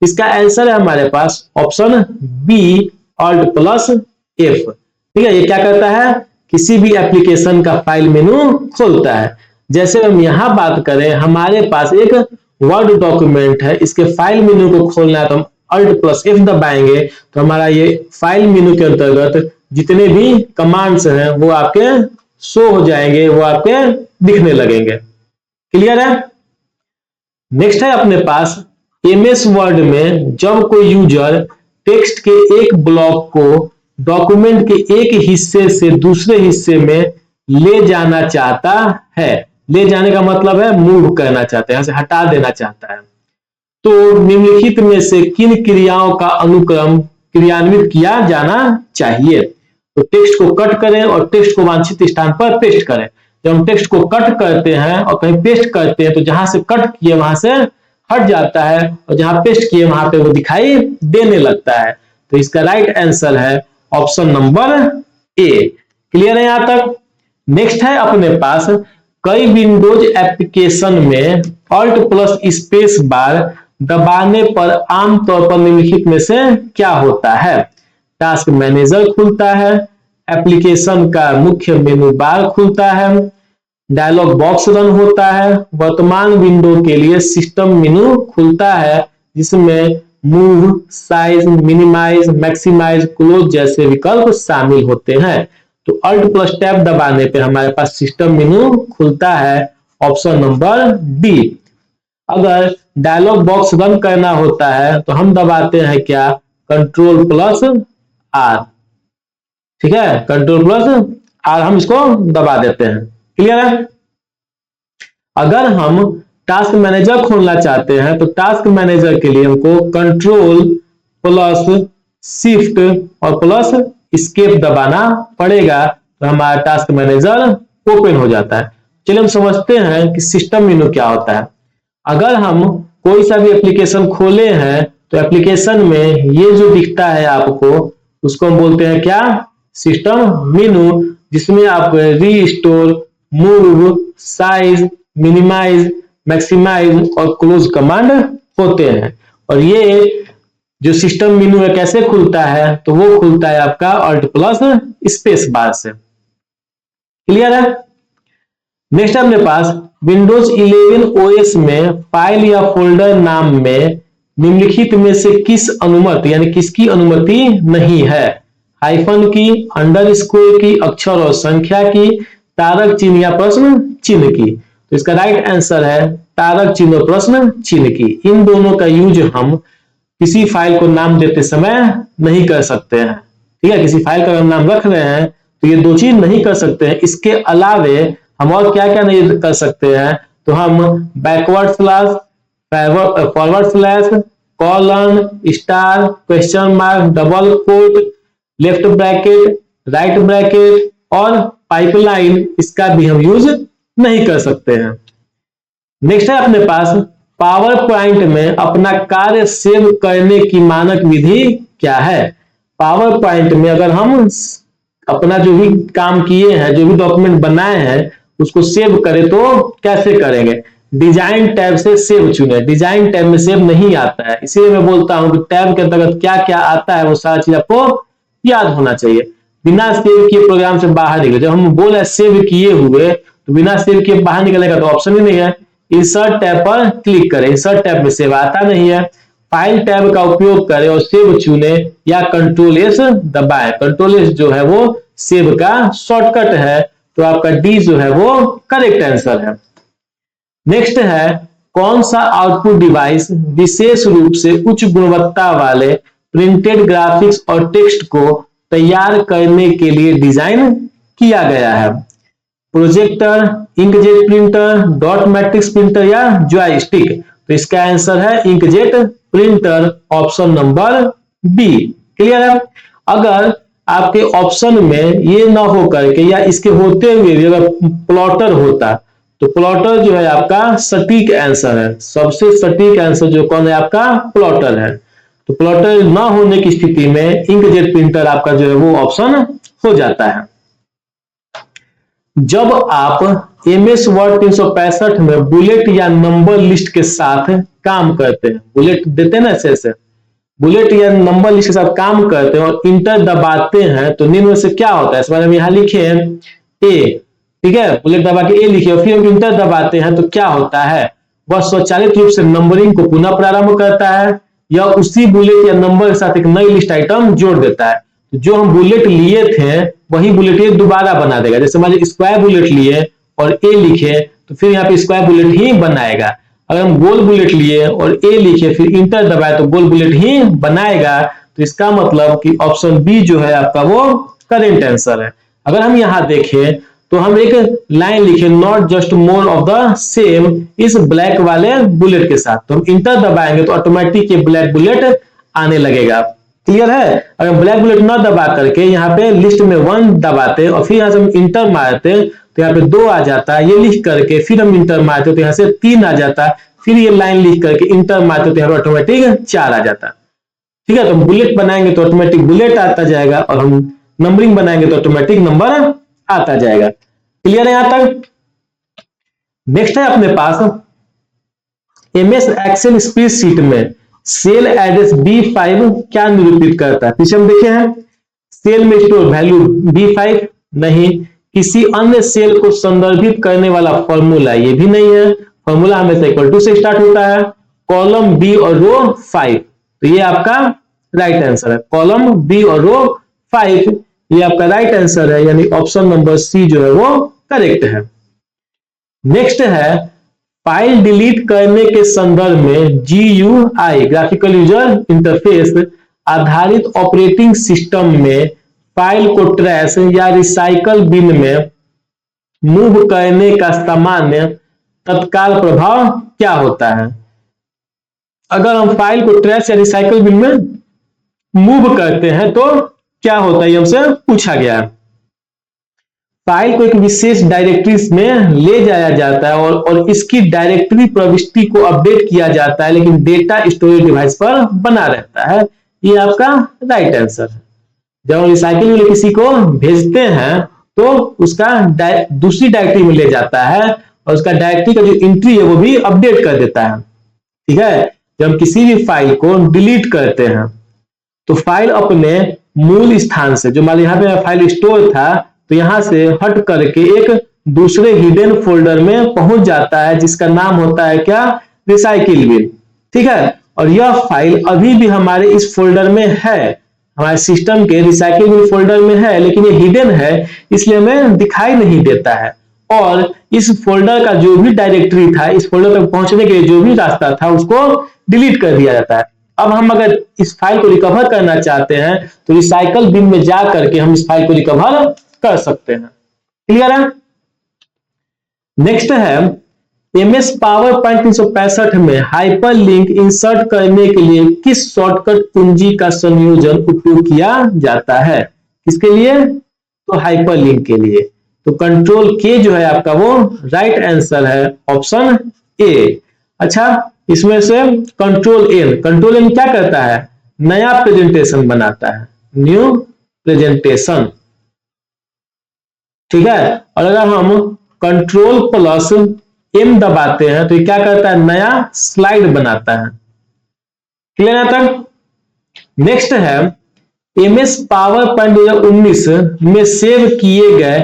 इसका आंसर है हमारे पास option B, alt plus F. ठीक है, ये क्या करता है, किसी भी एप्लीकेशन का फाइल मेनू खोलता है। जैसे हम यहां बात करें, हमारे पास एक वर्ड डॉक्यूमेंट है, इसके फाइल मेनू को खोलना है तो हम अल्ट प्लस एफ दबाएंगे तो हमारा ये फाइल मेनू के अंतर्गत जितने भी कमांड्स हैं वो आपके शो हो जाएंगे, वो आपके दिखने लगेंगे। क्लियर है। नेक्स्ट है अपने पास एमएस वर्ड में जब कोई यूजर टेक्स्ट के एक ब्लॉक को डॉक्यूमेंट के एक हिस्से से दूसरे हिस्से में ले जाना चाहता है, ले जाने का मतलब है मूव करना चाहता है, यहां से हटा देना चाहता है, तो निम्नलिखित में से किन क्रियाओं का अनुक्रम क्रियान्वित किया जाना चाहिए। तो टेक्स्ट को कट करें और टेक्स्ट को वांछित स्थान पर पेस्ट करें। जब हम टेक्स्ट को कट करते हैं और कहीं पेस्ट करते हैं तो जहां से कट किए वहां से हट जाता है और जहां पेस्ट किए वहां पे वो दिखाई देने लगता है। तो इसका राइट आंसर है ऑप्शन नंबर ए। क्लियर है यहां तक। नेक्स्ट है अपने पास कई विंडोज एप्लीकेशन में अल्ट प्लस स्पेस बार दबाने पर आमतौर पर निम्नलिखित में से क्या होता है। टास्क मैनेजर खुलता है, एप्लीकेशन का मुख्य मेनू बार खुलता है, डायलॉग बॉक्स रन होता है, वर्तमान विंडो के लिए सिस्टम मेनू खुलता है जिसमें move, size, minimise, maximise, close जैसे विकल्प शामिल होते हैं। तो अल्ट प्लस टैब दबाने पे हमारे पास सिस्टम मेनू खुलता है, ऑप्शन नंबर डी। अगर डायलॉग बॉक्स रन करना होता है तो हम दबाते हैं क्या, कंट्रोल प्लस आर। ठीक है, कंट्रोल प्लस आर हम इसको दबा देते हैं। क्लियर है। अगर हम टास्क मैनेजर खोलना चाहते हैं तो टास्क मैनेजर के लिए हमको कंट्रोल प्लस शिफ्ट और प्लस एस्केप दबाना पड़ेगा तो हमारा टास्क मैनेजर ओपन हो जाता है। चलिए हम समझते हैं कि सिस्टम मेनू क्या होता है। अगर हम कोई सा भी एप्लीकेशन खोले हैं तो एप्लीकेशन में ये जो दिखता है आपको उसको हम बोलते हैं क्या, सिस्टम मेनू, जिसमें आप restore, move, size, minimise, maximise और क्लोज कमांड होते हैं। और ये जो सिस्टम मेनू है कैसे खुलता है, तो वो खुलता है आपका अल्ट प्लस स्पेस बार से। क्लियर है। नेक्स्ट अपने पास विंडोज 11 ओएस में फाइल या फोल्डर नाम में निम्नलिखित में से किस अनुमति यानी किसकी अनुमति नहीं है। हाइफन की, अंडरस्कोर की, अक्षर और संख्या की, तारक चिन्ह या प्रश्न चिन्ह की। तो इसका राइट आंसर है तारक चिन्ह और प्रश्न चिन्ह की। इन दोनों का यूज हम किसी फाइल को नाम देते समय नहीं कर सकते हैं। ठीक है, किसी फाइल का हम नाम रख रहे हैं तो ये दो चीज नहीं कर सकते हैं। इसके अलावे हम और क्या क्या नहीं कर सकते हैं, तो हम backward slash, forward slash, colon, star, question mark, double quote, left bracket, right bracket और पाइपलाइन, इसका भी हम यूज नहीं कर सकते हैं। नेक्स्ट है अपने पास पावर पॉइंट में अपना कार्य सेव करने की मानक विधि क्या है। पावर पॉइंट में अगर हम अपना जो भी काम किए हैं, जो भी डॉक्यूमेंट बनाए हैं उसको सेव करें तो कैसे करेंगे। डिजाइन टैब से सेव चुने। डिजाइन टैब में सेव नहीं आता है, इसीलिए मैं बोलता हूं कि टैब के अंतर्गत क्या क्या आता है वो सारा चीज आपको याद होना चाहिए। बिना सेव किए प्रोग्राम से बाहर निकले। जब हम बोले सेव किए हुए तो बिना सेव किए बाहर निकलने का तो ऑप्शन ही नहीं है। इंसर्ट टैब पर क्लिक करें, इंसर्ट टैब में सेव आता नहीं है। फाइल टैब का उपयोग करें और सेव चुने या कंट्रोल एस दबाएं। कंट्रोल एस जो है वो सेव का शॉर्टकट है, तो आपका डी जो है वो करेक्ट आंसर है। नेक्स्ट है कौन सा आउटपुट डिवाइस विशेष रूप से उच्च गुणवत्ता वाले प्रिंटेड ग्राफिक्स और टेक्स्ट को तैयार करने के लिए डिजाइन किया गया है। Projector, inkjet printer, dot matrix printer या जॉयस्टिक। तो इसका आंसर है inkjet printer, option number B. Clear है। अगर आपके ऑप्शन में ये ना हो करके या इसके होते हुए भी अगर प्लॉटर होता तो प्लॉटर जो है आपका सटीक आंसर है। सबसे सटीक आंसर जो कौन है आपका, प्लॉटर है। तो प्लॉटर ना होने की स्थिति में इंकजेट प्रिंटर आपका जो है वो ऑप्शन हो जाता है। जब आप एमएस वर्ड 365 में बुलेट या नंबर लिस्ट के साथ काम करते हैं, बुलेट देते हैं ना ऐसे, बुलेट या नंबर लिस्ट के साथ काम करते हैं और इंटर दबाते हैं तो निम्न में से क्या होता है, इस बारे में यहां लिखे ए, ठीक है, बुलेट दबा के ए लिखे और फिर हम इंटर दबाते हैं तो क्या होता है, वह स्वचालित रूप से नंबरिंग को पुनः प्रारंभ करता है या उसी बुलेट या नंबर के साथ एक नई लिस्ट आइटम जोड़ देता है। तो जो हम बुलेट लिए थे वही बुलेट ये दोबारा बना देगा। जैसे मान लीजिए स्क्वायर बुलेट लिए और ए लिखे तो फिर यहाँ पे स्क्वायर बुलेट ही बनाएगा। अगर हम गोल बुलेट लिए और ए लिखे फिर इंटर दबाए तो गोल बुलेट ही बनाएगा। तो इसका मतलब कि ऑप्शन बी जो है आपका वो करेक्ट आंसर है। अगर हम यहाँ देखें तो हम एक लाइन लिखे not just more of the same इस ब्लैक वाले बुलेट के साथ, तो हम इंटर दबाएंगे तो ऑटोमेटिक ये ब्लैक बुलेट आने लगेगा। क्लियर है। अगर ब्लैक बुलेट न दबा करके यहाँ पे लिस्ट में 1 दबाते और फिर यहाँ से हम इंटर मारते तो यहाँ पे 2 आ जाता है, ये लिख करके फिर हम इंटर मारते तो यहाँ से 3 आ जाता, फिर ये लाइन लिख करके इंटर मारते तो यहाँ पे ऑटोमेटिक 4 आ जाता। ठीक है, तो बुलेट बनाएंगे तो ऑटोमेटिक बुलेट आता जाएगा और हम नंबरिंग बनाएंगे तो ऑटोमेटिक नंबर आता जाएगा। क्लियर है यहां तक। नेक्स्ट है अपने पास एमएस एक्सेल स्प्रेडशीट में सेल एड्रेस B5 क्या निरूपित करता है। पीछे हम देखे हैं सेल में स्टोर वैल्यू B5 नहीं, किसी अन्य सेल को संदर्भित करने वाला फॉर्मूला ये भी नहीं है, फॉर्मूला हमेशा इक्वल टू से स्टार्ट होता है, कॉलम बी और रो 5, तो ये आपका राइट आंसर है। कॉलम बी और रो 5 ये आपका राइट आंसर है, यानी ऑप्शन नंबर सी जो है वो करेक्ट है। नेक्स्ट है फाइल डिलीट करने के संदर्भ में GUI ग्राफिकल यूजर इंटरफेस आधारित ऑपरेटिंग सिस्टम में फाइल को ट्रैश या रिसाइकल बिन में मूव करने का सामान्य तत्काल प्रभाव क्या होता है। अगर हम फाइल को ट्रैश या रिसाइकल बिन में मूव करते हैं तो क्या होता है, हमसे पूछा गया। फाइल को एक विशेष डायरेक्टरी में ले जाया जाता है और इसकी डायरेक्टरी प्रविष्टि को अपडेट किया जाता है, लेकिन डेटा स्टोरेज डिवाइस पर बना रहता है। ये आपका राइट आंसर है। जब हम रिसाइकिल में किसी को भेजते हैं तो उसका दूसरी डायरेक्टरी में ले जाता है और उसका डायरेक्टरी का जो एंट्री है वो भी अपडेट कर देता है। ठीक है, जब हम किसी भी फाइल को डिलीट करते हैं तो फाइल अपने मूल स्थान से, जो मान लीजिए यहाँ पे फाइल स्टोर था तो यहां से हट करके एक दूसरे हिडन फोल्डर में पहुंच जाता है जिसका नाम होता है क्या, रिसाइकिल बिन। ठीक है, और यह फाइल अभी भी हमारे इस फोल्डर में है, हमारे सिस्टम के रिसाइकिल बिन फोल्डर में है, लेकिन ये हिडन है इसलिए हमें दिखाई नहीं देता है। और इस फोल्डर का जो भी डायरेक्टरी था, इस फोल्डर तक पहुंचने के लिए जो भी रास्ता था उसको डिलीट कर दिया जाता है। अब हम अगर इस फाइल को रिकवर करना चाहते हैं तो रिसाइकल बिन में जा करके हम इस फाइल को रिकवर कर सकते हैं। क्लियर है। नेक्स्ट है एमएस पावर पॉइंट 365 में हाइपरलिंक इंसर्ट करने के लिए किस शॉर्टकट कुंजी का संयोजन उपयोग किया जाता है। किसके लिए, तो हाइपरलिंक के लिए। तो कंट्रोल के जो है आपका वो राइट आंसर है, ऑप्शन ए। अच्छा, इसमें से कंट्रोल एन क्या करता है, नया प्रेजेंटेशन बनाता है, न्यू प्रेजेंटेशन। ठीक है, और अगर हम कंट्रोल प्लस एम दबाते हैं तो ये क्या करता है, नया स्लाइड बनाता है। क्लियर है तक। नेक्स्ट है एमएस पावर पॉइंट 2019 में सेव किए गए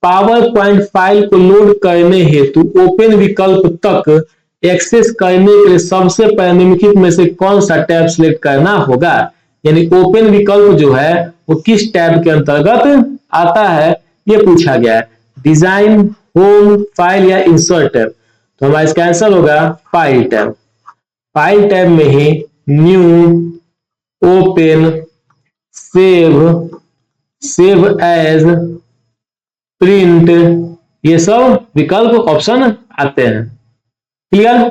पावर पॉइंट फाइल को लोड करने हेतु ओपन विकल्प तक एक्सेस करने के लिए सबसे पहले निम्नलिखित में से कौन सा टैब सिलेक्ट करना होगा। यानी ओपन विकल्प जो है वो किस टैब के अंतर्गत आता है ये पूछा गया है, डिजाइन, होम, फाइल या इंसर्ट टैब। तो हमारा इसका आंसर होगा फाइल टैब। फाइल टैब में ही new, open, save as, print, ये सब विकल्प ऑप्शन आते हैं। क्लियर।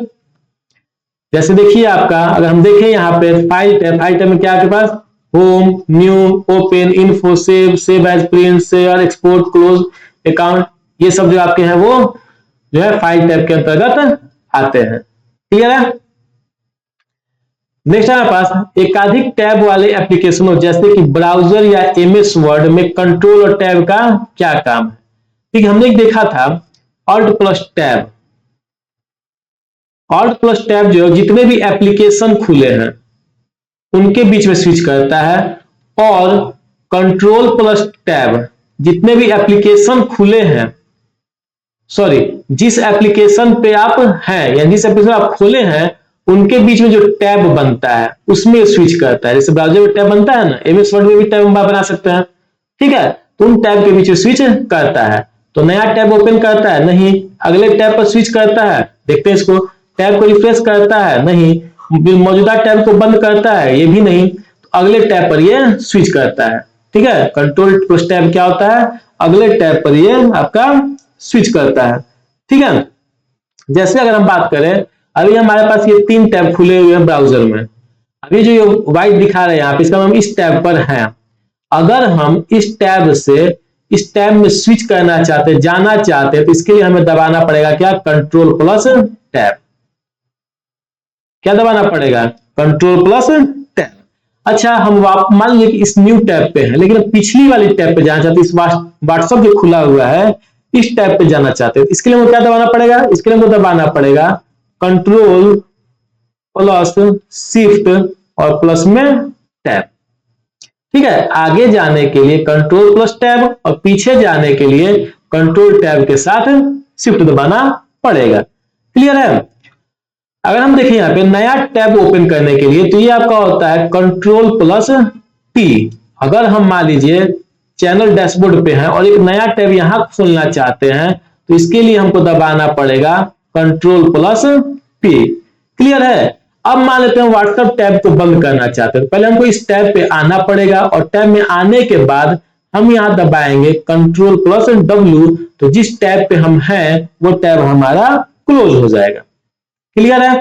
जैसे देखिए आपका, अगर हम देखें यहाँ पे फाइल टैब में क्या आपके पास, home, new, open, info, save as, print, share, export, close, account, ये सब जो आपके हैं वो जो है फाइल टैब के अंतर्गत आते हैं। क्लियर है। नेक्स्ट हमारे पास एकाधिक टैब वाले एप्लीकेशनों जैसे कि ब्राउजर या एमएस वर्ड में कंट्रोल और टैब का क्या काम है। ठीक है, हमने देखा था alt plus tab. Alt plus tab जो जितने भी एप्लीकेशन खुले हैं उनके बीच में स्विच करता है, और कंट्रोल प्लस टैब जितने भी एप्लीकेशन खुले हैं, सॉरी जिस एप्लीकेशन पे आप हैं या जिस एप्लीकेशन आप खोले हैं उनके बीच में जो टैब बनता है उसमें स्विच करता है। जैसे ब्राउजर में टैब बनता है ना, एमएस वर्ड में भी टैब बना सकते हैं। ठीक है, तो उन टैब के बीच में स्विच करता है। तो नया टैब ओपन करता है नहीं, अगले टैब पर स्विच करता है, देखते हैं इसको, टैब को रिफ्रेश करता है नहीं, मौजूदा टैब को बंद करता है ये भी नहीं, तो अगले टैब पर ये स्विच करता है। ठीक है, कंट्रोल प्लस टैब क्या होता है, अगले टैब पर ये आपका स्विच करता है। ठीक है, जैसे अगर हम बात करें, अभी हमारे पास ये 3 टैब खुले हुए हैं ब्राउजर में, अभी जो ये व्हाइट दिखा रहे हैं यहाँ पे, इसका हम इस टैब पर हैं। अगर हम इस टैब से इस टैब में स्विच करना चाहते हैं, जाना चाहते हैं, तो इसके लिए हमें दबाना पड़ेगा क्या, कंट्रोल प्लस टैब। क्या दबाना पड़ेगा, कंट्रोल प्लस टैब। अच्छा, हम मान लीजिए कि इस न्यू टैब पे हैं, लेकिन पिछली वाली टैब पे जाना चाहते हैं, इस व्हाट्सएप जो खुला हुआ है इस टैब पे जाना चाहते हैं, इसके लिए हमको क्या दबाना पड़ेगा, इसके लिए हमको दबाना पड़ेगा कंट्रोल प्लस शिफ्ट और प्लस में टैब। ठीक है, आगे जाने के लिए कंट्रोल प्लस टैब और पीछे जाने के लिए कंट्रोल टैब के साथ शिफ्ट दबाना पड़ेगा। क्लियर है। अगर हम देखें यहाँ पे नया टैब ओपन करने के लिए, तो ये आपका होता है कंट्रोल प्लस टी। अगर हम मान लीजिए चैनल डैशबोर्ड पे हैं और एक नया टैब यहां खोलना चाहते हैं, तो इसके लिए हमको दबाना पड़ेगा कंट्रोल प्लस पी। क्लियर है। अब मान लेते हैं व्हाट्सएप टैब को बंद करना चाहते हैं, पहले हमको इस टैब पे आना पड़ेगा, और टैब में आने के बाद हम यहां दबाएंगे कंट्रोल प्लस डब्ल्यू, तो जिस टैब पे हम हैं वो टैब हमारा क्लोज हो जाएगा। क्लियर है।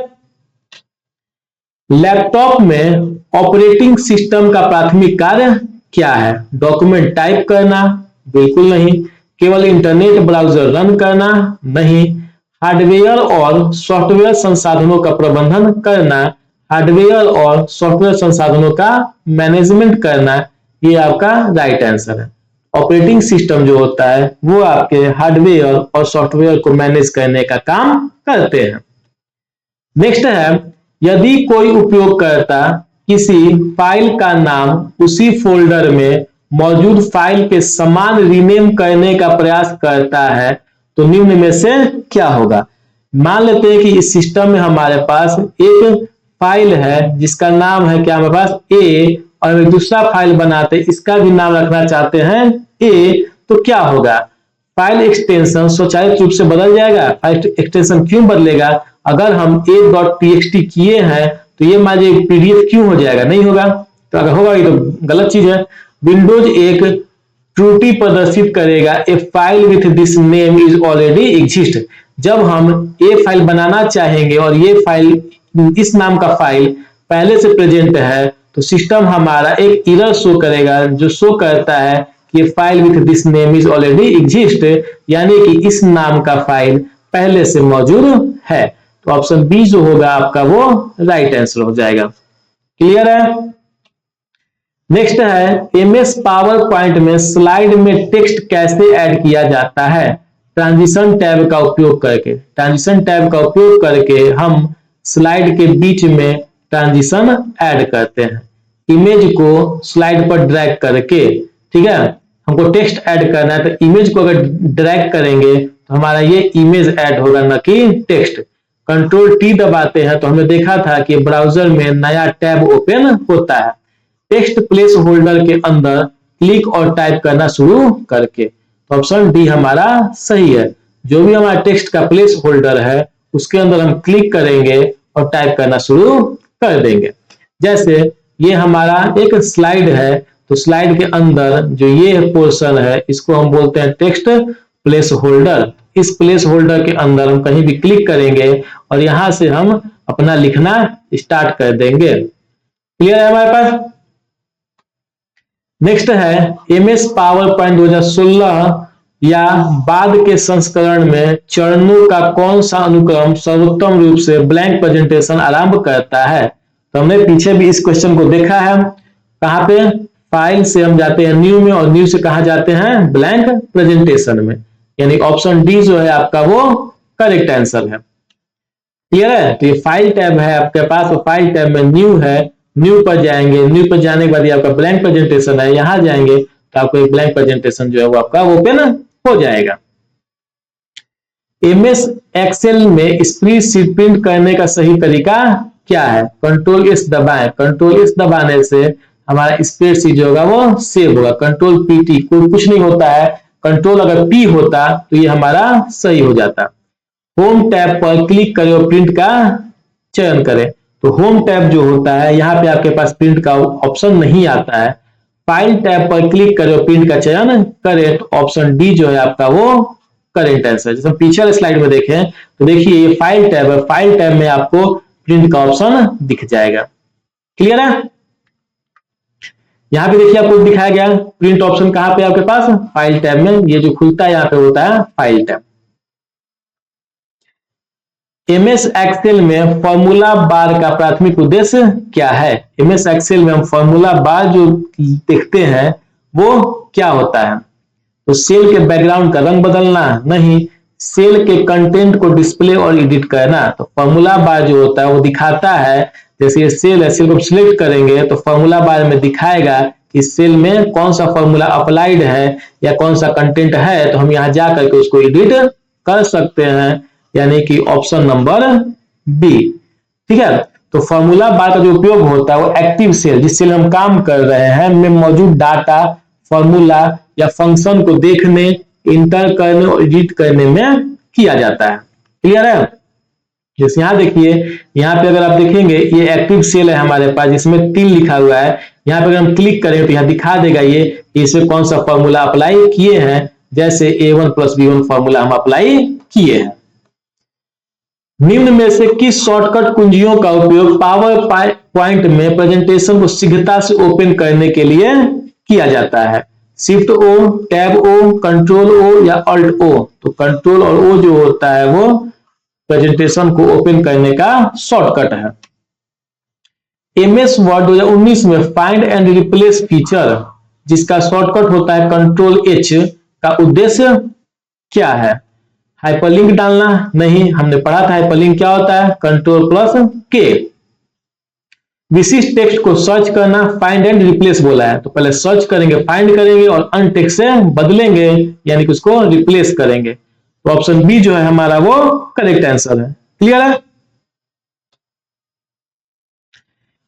लैपटॉप में ऑपरेटिंग सिस्टम का प्राथमिक कार्य क्या है, डॉक्यूमेंट टाइप करना, बिल्कुल नहीं। केवल इंटरनेट ब्राउजर रन करना, नहीं। हार्डवेयर और सॉफ्टवेयर संसाधनों का प्रबंधन करना, हार्डवेयर और सॉफ्टवेयर संसाधनों का मैनेजमेंट करना, ये आपका राइट आंसर है। ऑपरेटिंग सिस्टम जो होता है वो आपके हार्डवेयर और सॉफ्टवेयर को मैनेज करने का काम करते हैं। नेक्स्ट है, यदि कोई उपयोगकर्ता किसी फाइल का नाम उसी फोल्डर में मौजूद फाइल के समान रीनेम करने का प्रयास करता है तो निम्न में से क्या होगा। मान लेते हैं कि इस सिस्टम में हमारे पास एक फाइल है जिसका नाम है क्या, हमारे पास ए, और हम एक दूसरा फाइल बनाते हैं इसका भी नाम रखना चाहते हैं ए, तो क्या होगा, फाइल एक्सटेंशन स्वचालित रूप से बदल जाएगा। फाइल एक्सटेंशन क्यों बदलेगा, अगर हम a.txt किए हैं तो ये मान लीजिए पीडीएफ क्यों हो जाएगा, नहीं होगा। तो अगर होगा ये तो गलत चीज है। विंडोज एक त्रुटि प्रदर्शित करेगा, a file with this name is already exist. जब हम ए फाइल बनाना चाहेंगे और ये फाइल इस नाम का फाइल पहले से प्रेजेंट है, तो सिस्टम हमारा एक एरर शो करेगा जो शो करता है कि file with this name is already exist, यानी कि इस नाम का फाइल पहले से मौजूद है। तो ऑप्शन बी जो होगा आपका वो राइट आंसर हो जाएगा। क्लियर है। नेक्स्ट है, एमएस पावर पॉइंट में स्लाइड में टेक्स्ट कैसे ऐड किया जाता है, ट्रांजिशन टैब का उपयोग करके। ट्रांजिशन टैब का उपयोग करके हम स्लाइड के बीच में ट्रांजिशन ऐड करते हैं, इमेज को स्लाइड पर ड्रैग करके। ठीक है, हमको टेक्स्ट ऐड करना है तो इमेज को अगर ड्रैग करेंगे तो हमारा ये इमेज ऐड होगा, न कि टेक्स्ट। कंट्रोल टी दबाते हैं तो हमने देखा था कि ब्राउजर में नया टैब ओपन होता है, टेक्स्ट प्लेस होल्डर के अंदर क्लिक और टाइप करना शुरू करके। तो ऑप्शन डी हमारा सही है। जो भी हमारा टेक्स्ट का प्लेस होल्डर है उसके अंदर हम क्लिक करेंगे और टाइप करना शुरू कर देंगे। जैसे ये हमारा एक स्लाइड है, तो स्लाइड के अंदर जो ये पोर्शन है इसको हम बोलते हैं टेक्स्ट प्लेस होल्डर। इस प्लेस होल्डर के अंदर हम कहीं भी क्लिक करेंगे और यहां से हम अपना लिखना स्टार्ट कर देंगे। क्लियर है हमारे पास। नेक्स्ट है, एमएस पावर पॉइंट 2016 या बाद के संस्करण में चरणों का कौन सा अनुक्रम सर्वोत्तम रूप से ब्लैंक प्रेजेंटेशन आरंभ करता है। तो हमने पीछे भी इस क्वेश्चन को देखा है। कहां पे, फाइल से हम जाते हैं न्यू में, और न्यू से कहा जाते हैं ब्लैंक प्रेजेंटेशन में, यानी ऑप्शन डी जो है आपका वो करेक्ट आंसर है। क्लियर है? तो ये फाइल टैब है आपके पास, और फाइल टैब में न्यू है, न्यू पर जाएंगे, न्यू पर जाने के बाद ये आपका ब्लैंक प्रेजेंटेशन है, यहां जाएंगे तो आपको एक ब्लैंक प्रेजेंटेशन जो है वो आपका ओपन हो जाएगा। एमएस एक्सेल में स्प्रेडशीट प्रिंट करने का सही तरीका क्या है? कंट्रोल एस दबाएं, कंट्रोल एस दबाने से हमारा स्प्रेडशीट जो होगा वो सेव होगा। कंट्रोल पीटी, कोई कुछ नहीं होता है, कंट्रोल अगर पी होता तो ये हमारा सही हो जाता। होम टैब पर क्लिक करें और प्रिंट का चयन करें। तो होम टैब जो होता है यहाँ पे आपके पास प्रिंट का ऑप्शन नहीं आता है। फाइल टैब पर क्लिक करें और प्रिंट का चयन करें, तो ऑप्शन डी जो है आपका वो करेक्ट आंसर। जैसे हम पिछले स्लाइड में देखें तो देखिए ये फाइल टैब है, फाइल टैब में आपको प्रिंट का ऑप्शन दिख जाएगा। क्लियर है? यहाँ पे देखिए आपको दिखाया गया प्रिंट ऑप्शन कहां पे आपके पास, फाइल टैब में। ये जो खुलता है यहाँ पे होता है फाइल टैब। एमएस एक्सेल में फॉर्मूला बार का प्राथमिक उद्देश्य क्या है? एमएस एक्सेल में हम फॉर्मूला बार जो देखते हैं वो क्या होता है? तो सेल के बैकग्राउंड का रंग बदलना नहीं, सेल के कंटेंट को डिस्प्ले और एडिट करना। तो फॉर्मूला बार जो होता है वो दिखाता है, जैसे ये सेल है, सेल को सिलेक्ट करेंगे तो फॉर्मूला बार में दिखाएगा कि सेल में कौन सा फॉर्मूला अप्लाइड है या कौन सा कंटेंट है, तो हम यहाँ जा करके उसको एडिट कर सकते हैं, यानी कि ऑप्शन नंबर बी। ठीक है? तो फॉर्मूला बार का जो उपयोग होता है वो एक्टिव सेल, जिस सेल हम काम कर रहे हैं में मौजूद डाटा, फॉर्मूला या फंक्शन को देखने, इंटर करने और एडिट करने में किया जाता है। क्लियर है? जैसे यहाँ देखिए, यहाँ पे अगर आप देखेंगे ये एक्टिव सेल है हमारे पास जिसमें 3 लिखा हुआ है। यहाँ पे अगर हम क्लिक करें तो यहाँ दिखा देगा ये इसमें कौन सा फॉर्मूला अप्लाई किए हैं, जैसे a1 + b1 फॉर्मूला हम अप्लाई किए हैं। निम्न में से किस शॉर्टकट कुंजियों का उपयोग पावर पॉइंट में प्रेजेंटेशन को शीघ्रता से ओपन करने के लिए किया जाता है? शिफ्ट ओ, टैब ओ, कंट्रोल ओ या अल्ट ओ? तो कंट्रोल और ओ जो होता है वो प्रेजेंटेशन को ओपन करने का शॉर्टकट है। एमएस वर्ड 2019 में फाइंड एंड रिप्लेस फीचर जिसका शॉर्टकट होता है कंट्रोल एच का उद्देश्य क्या है? हाइपरलिंक डालना नहीं, हमने पढ़ा था हाइपरलिंक क्या होता है, कंट्रोल + के। विशिष्ट टेक्स्ट को सर्च करना, फाइंड एंड रिप्लेस बोला है, तो पहले सर्च करेंगे, फाइंड करेंगे और अन टेक्स्ट से बदलेंगे, यानी कि उसको रिप्लेस करेंगे। तो ऑप्शन बी जो है हमारा वो करेक्ट आंसर है। क्लियर है?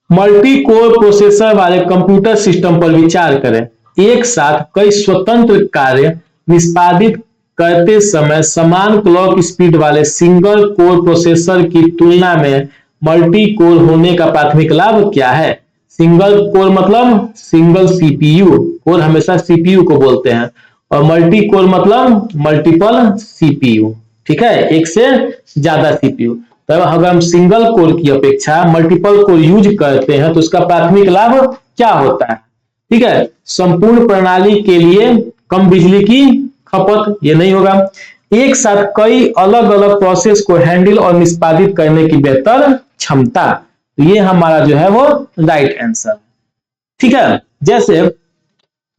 मल्टी कोर प्रोसेसर वाले कंप्यूटर सिस्टम पर विचार करें। एक साथ कई स्वतंत्र कार्य निष्पादित करते समय समान क्लॉक स्पीड वाले सिंगल कोर प्रोसेसर की तुलना में मल्टी कोर होने का प्राथमिक लाभ क्या है? सिंगल कोर मतलब सिंगल सीपीयू, कोर हमेशा सीपीयू को बोलते हैं, और मल्टी कोर मतलब मल्टीपल सीपीयू। ठीक है? एक से ज्यादा सीपीयू। तो अगर हम सिंगल कोर की अपेक्षा मल्टीपल कोर यूज करते हैं तो उसका प्राथमिक लाभ क्या होता है? ठीक है? संपूर्ण प्रणाली के लिए कम बिजली की खपत, ये नहीं होगा। एक साथ कई अलग अलग प्रोसेस को हैंडल और निष्पादित करने की बेहतर क्षमता, तो ये हमारा जो है वो राइट आंसर। ठीक है? जैसे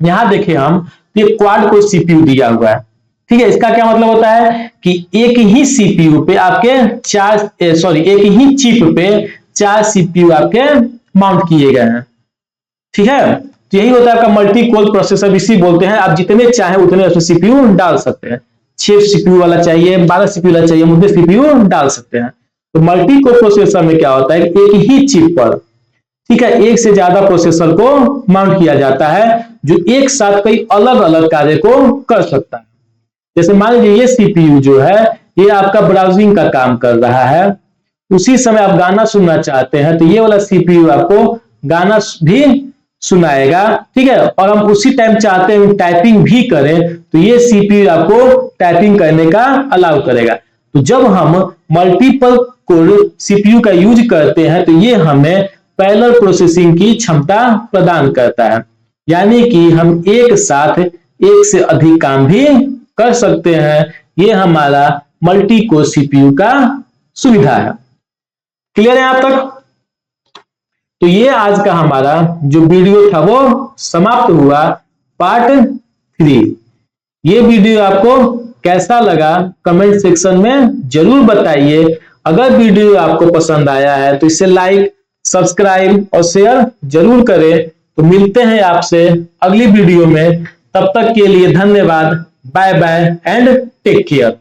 यहां देखें हम, ये क्वाड कोर सीपीयू दिया हुआ है। ठीक है? इसका क्या मतलब होता है कि एक ही सीपीयू पे आपके एक ही चिप पे 4 सीपीयू आपके माउंट किए गए हैं। ठीक है? तो यही होता है आपका मल्टी कोर प्रोसेसर, इसी बोलते हैं। आप जितने चाहे उतने उसमें सीपीयू डाल सकते हैं। 6 सीपीयू वाला चाहिए, 12 सीपीयू वाला चाहिए, मुझे सीपीयू डाल सकते हैं। तो मल्टी कोर प्रोसेसर में क्या होता है, एक ही चिप पर, ठीक है, एक से ज्यादा प्रोसेसर को माउंट किया जाता है जो एक साथ कई अलग अलग कार्य को कर सकता है। जैसे मान लीजिए ये सीपीयू जो है ये आपका ब्राउजिंग का काम कर रहा है, उसी समय आप गाना सुनना चाहते हैं तो ये वाला सीपीयू आपको गाना भी सुनाएगा। ठीक है? और हम उसी टाइम चाहते हैं टाइपिंग भी करें तो ये सीपीयू आपको टाइपिंग करने का अलाउ करेगा। तो जब हम मल्टीपल कोर सीपीयू का यूज करते हैं तो ये हमें पैरेलल प्रोसेसिंग की क्षमता प्रदान करता है, यानी कि हम एक साथ एक से अधिक काम भी कर सकते हैं। ये हमारा मल्टी कोर सीपीयू का सुविधा है। क्लियर है आप तक? तो ये आज का हमारा जो वीडियो था वो समाप्त हुआ, पार्ट 3। ये वीडियो आपको कैसा लगा कमेंट सेक्शन में जरूर बताइए। अगर वीडियो आपको पसंद आया है तो इसे लाइक, सब्सक्राइब और शेयर जरूर करें। तो मिलते हैं आपसे अगली वीडियो में, तब तक के लिए धन्यवाद। Bye bye and take care.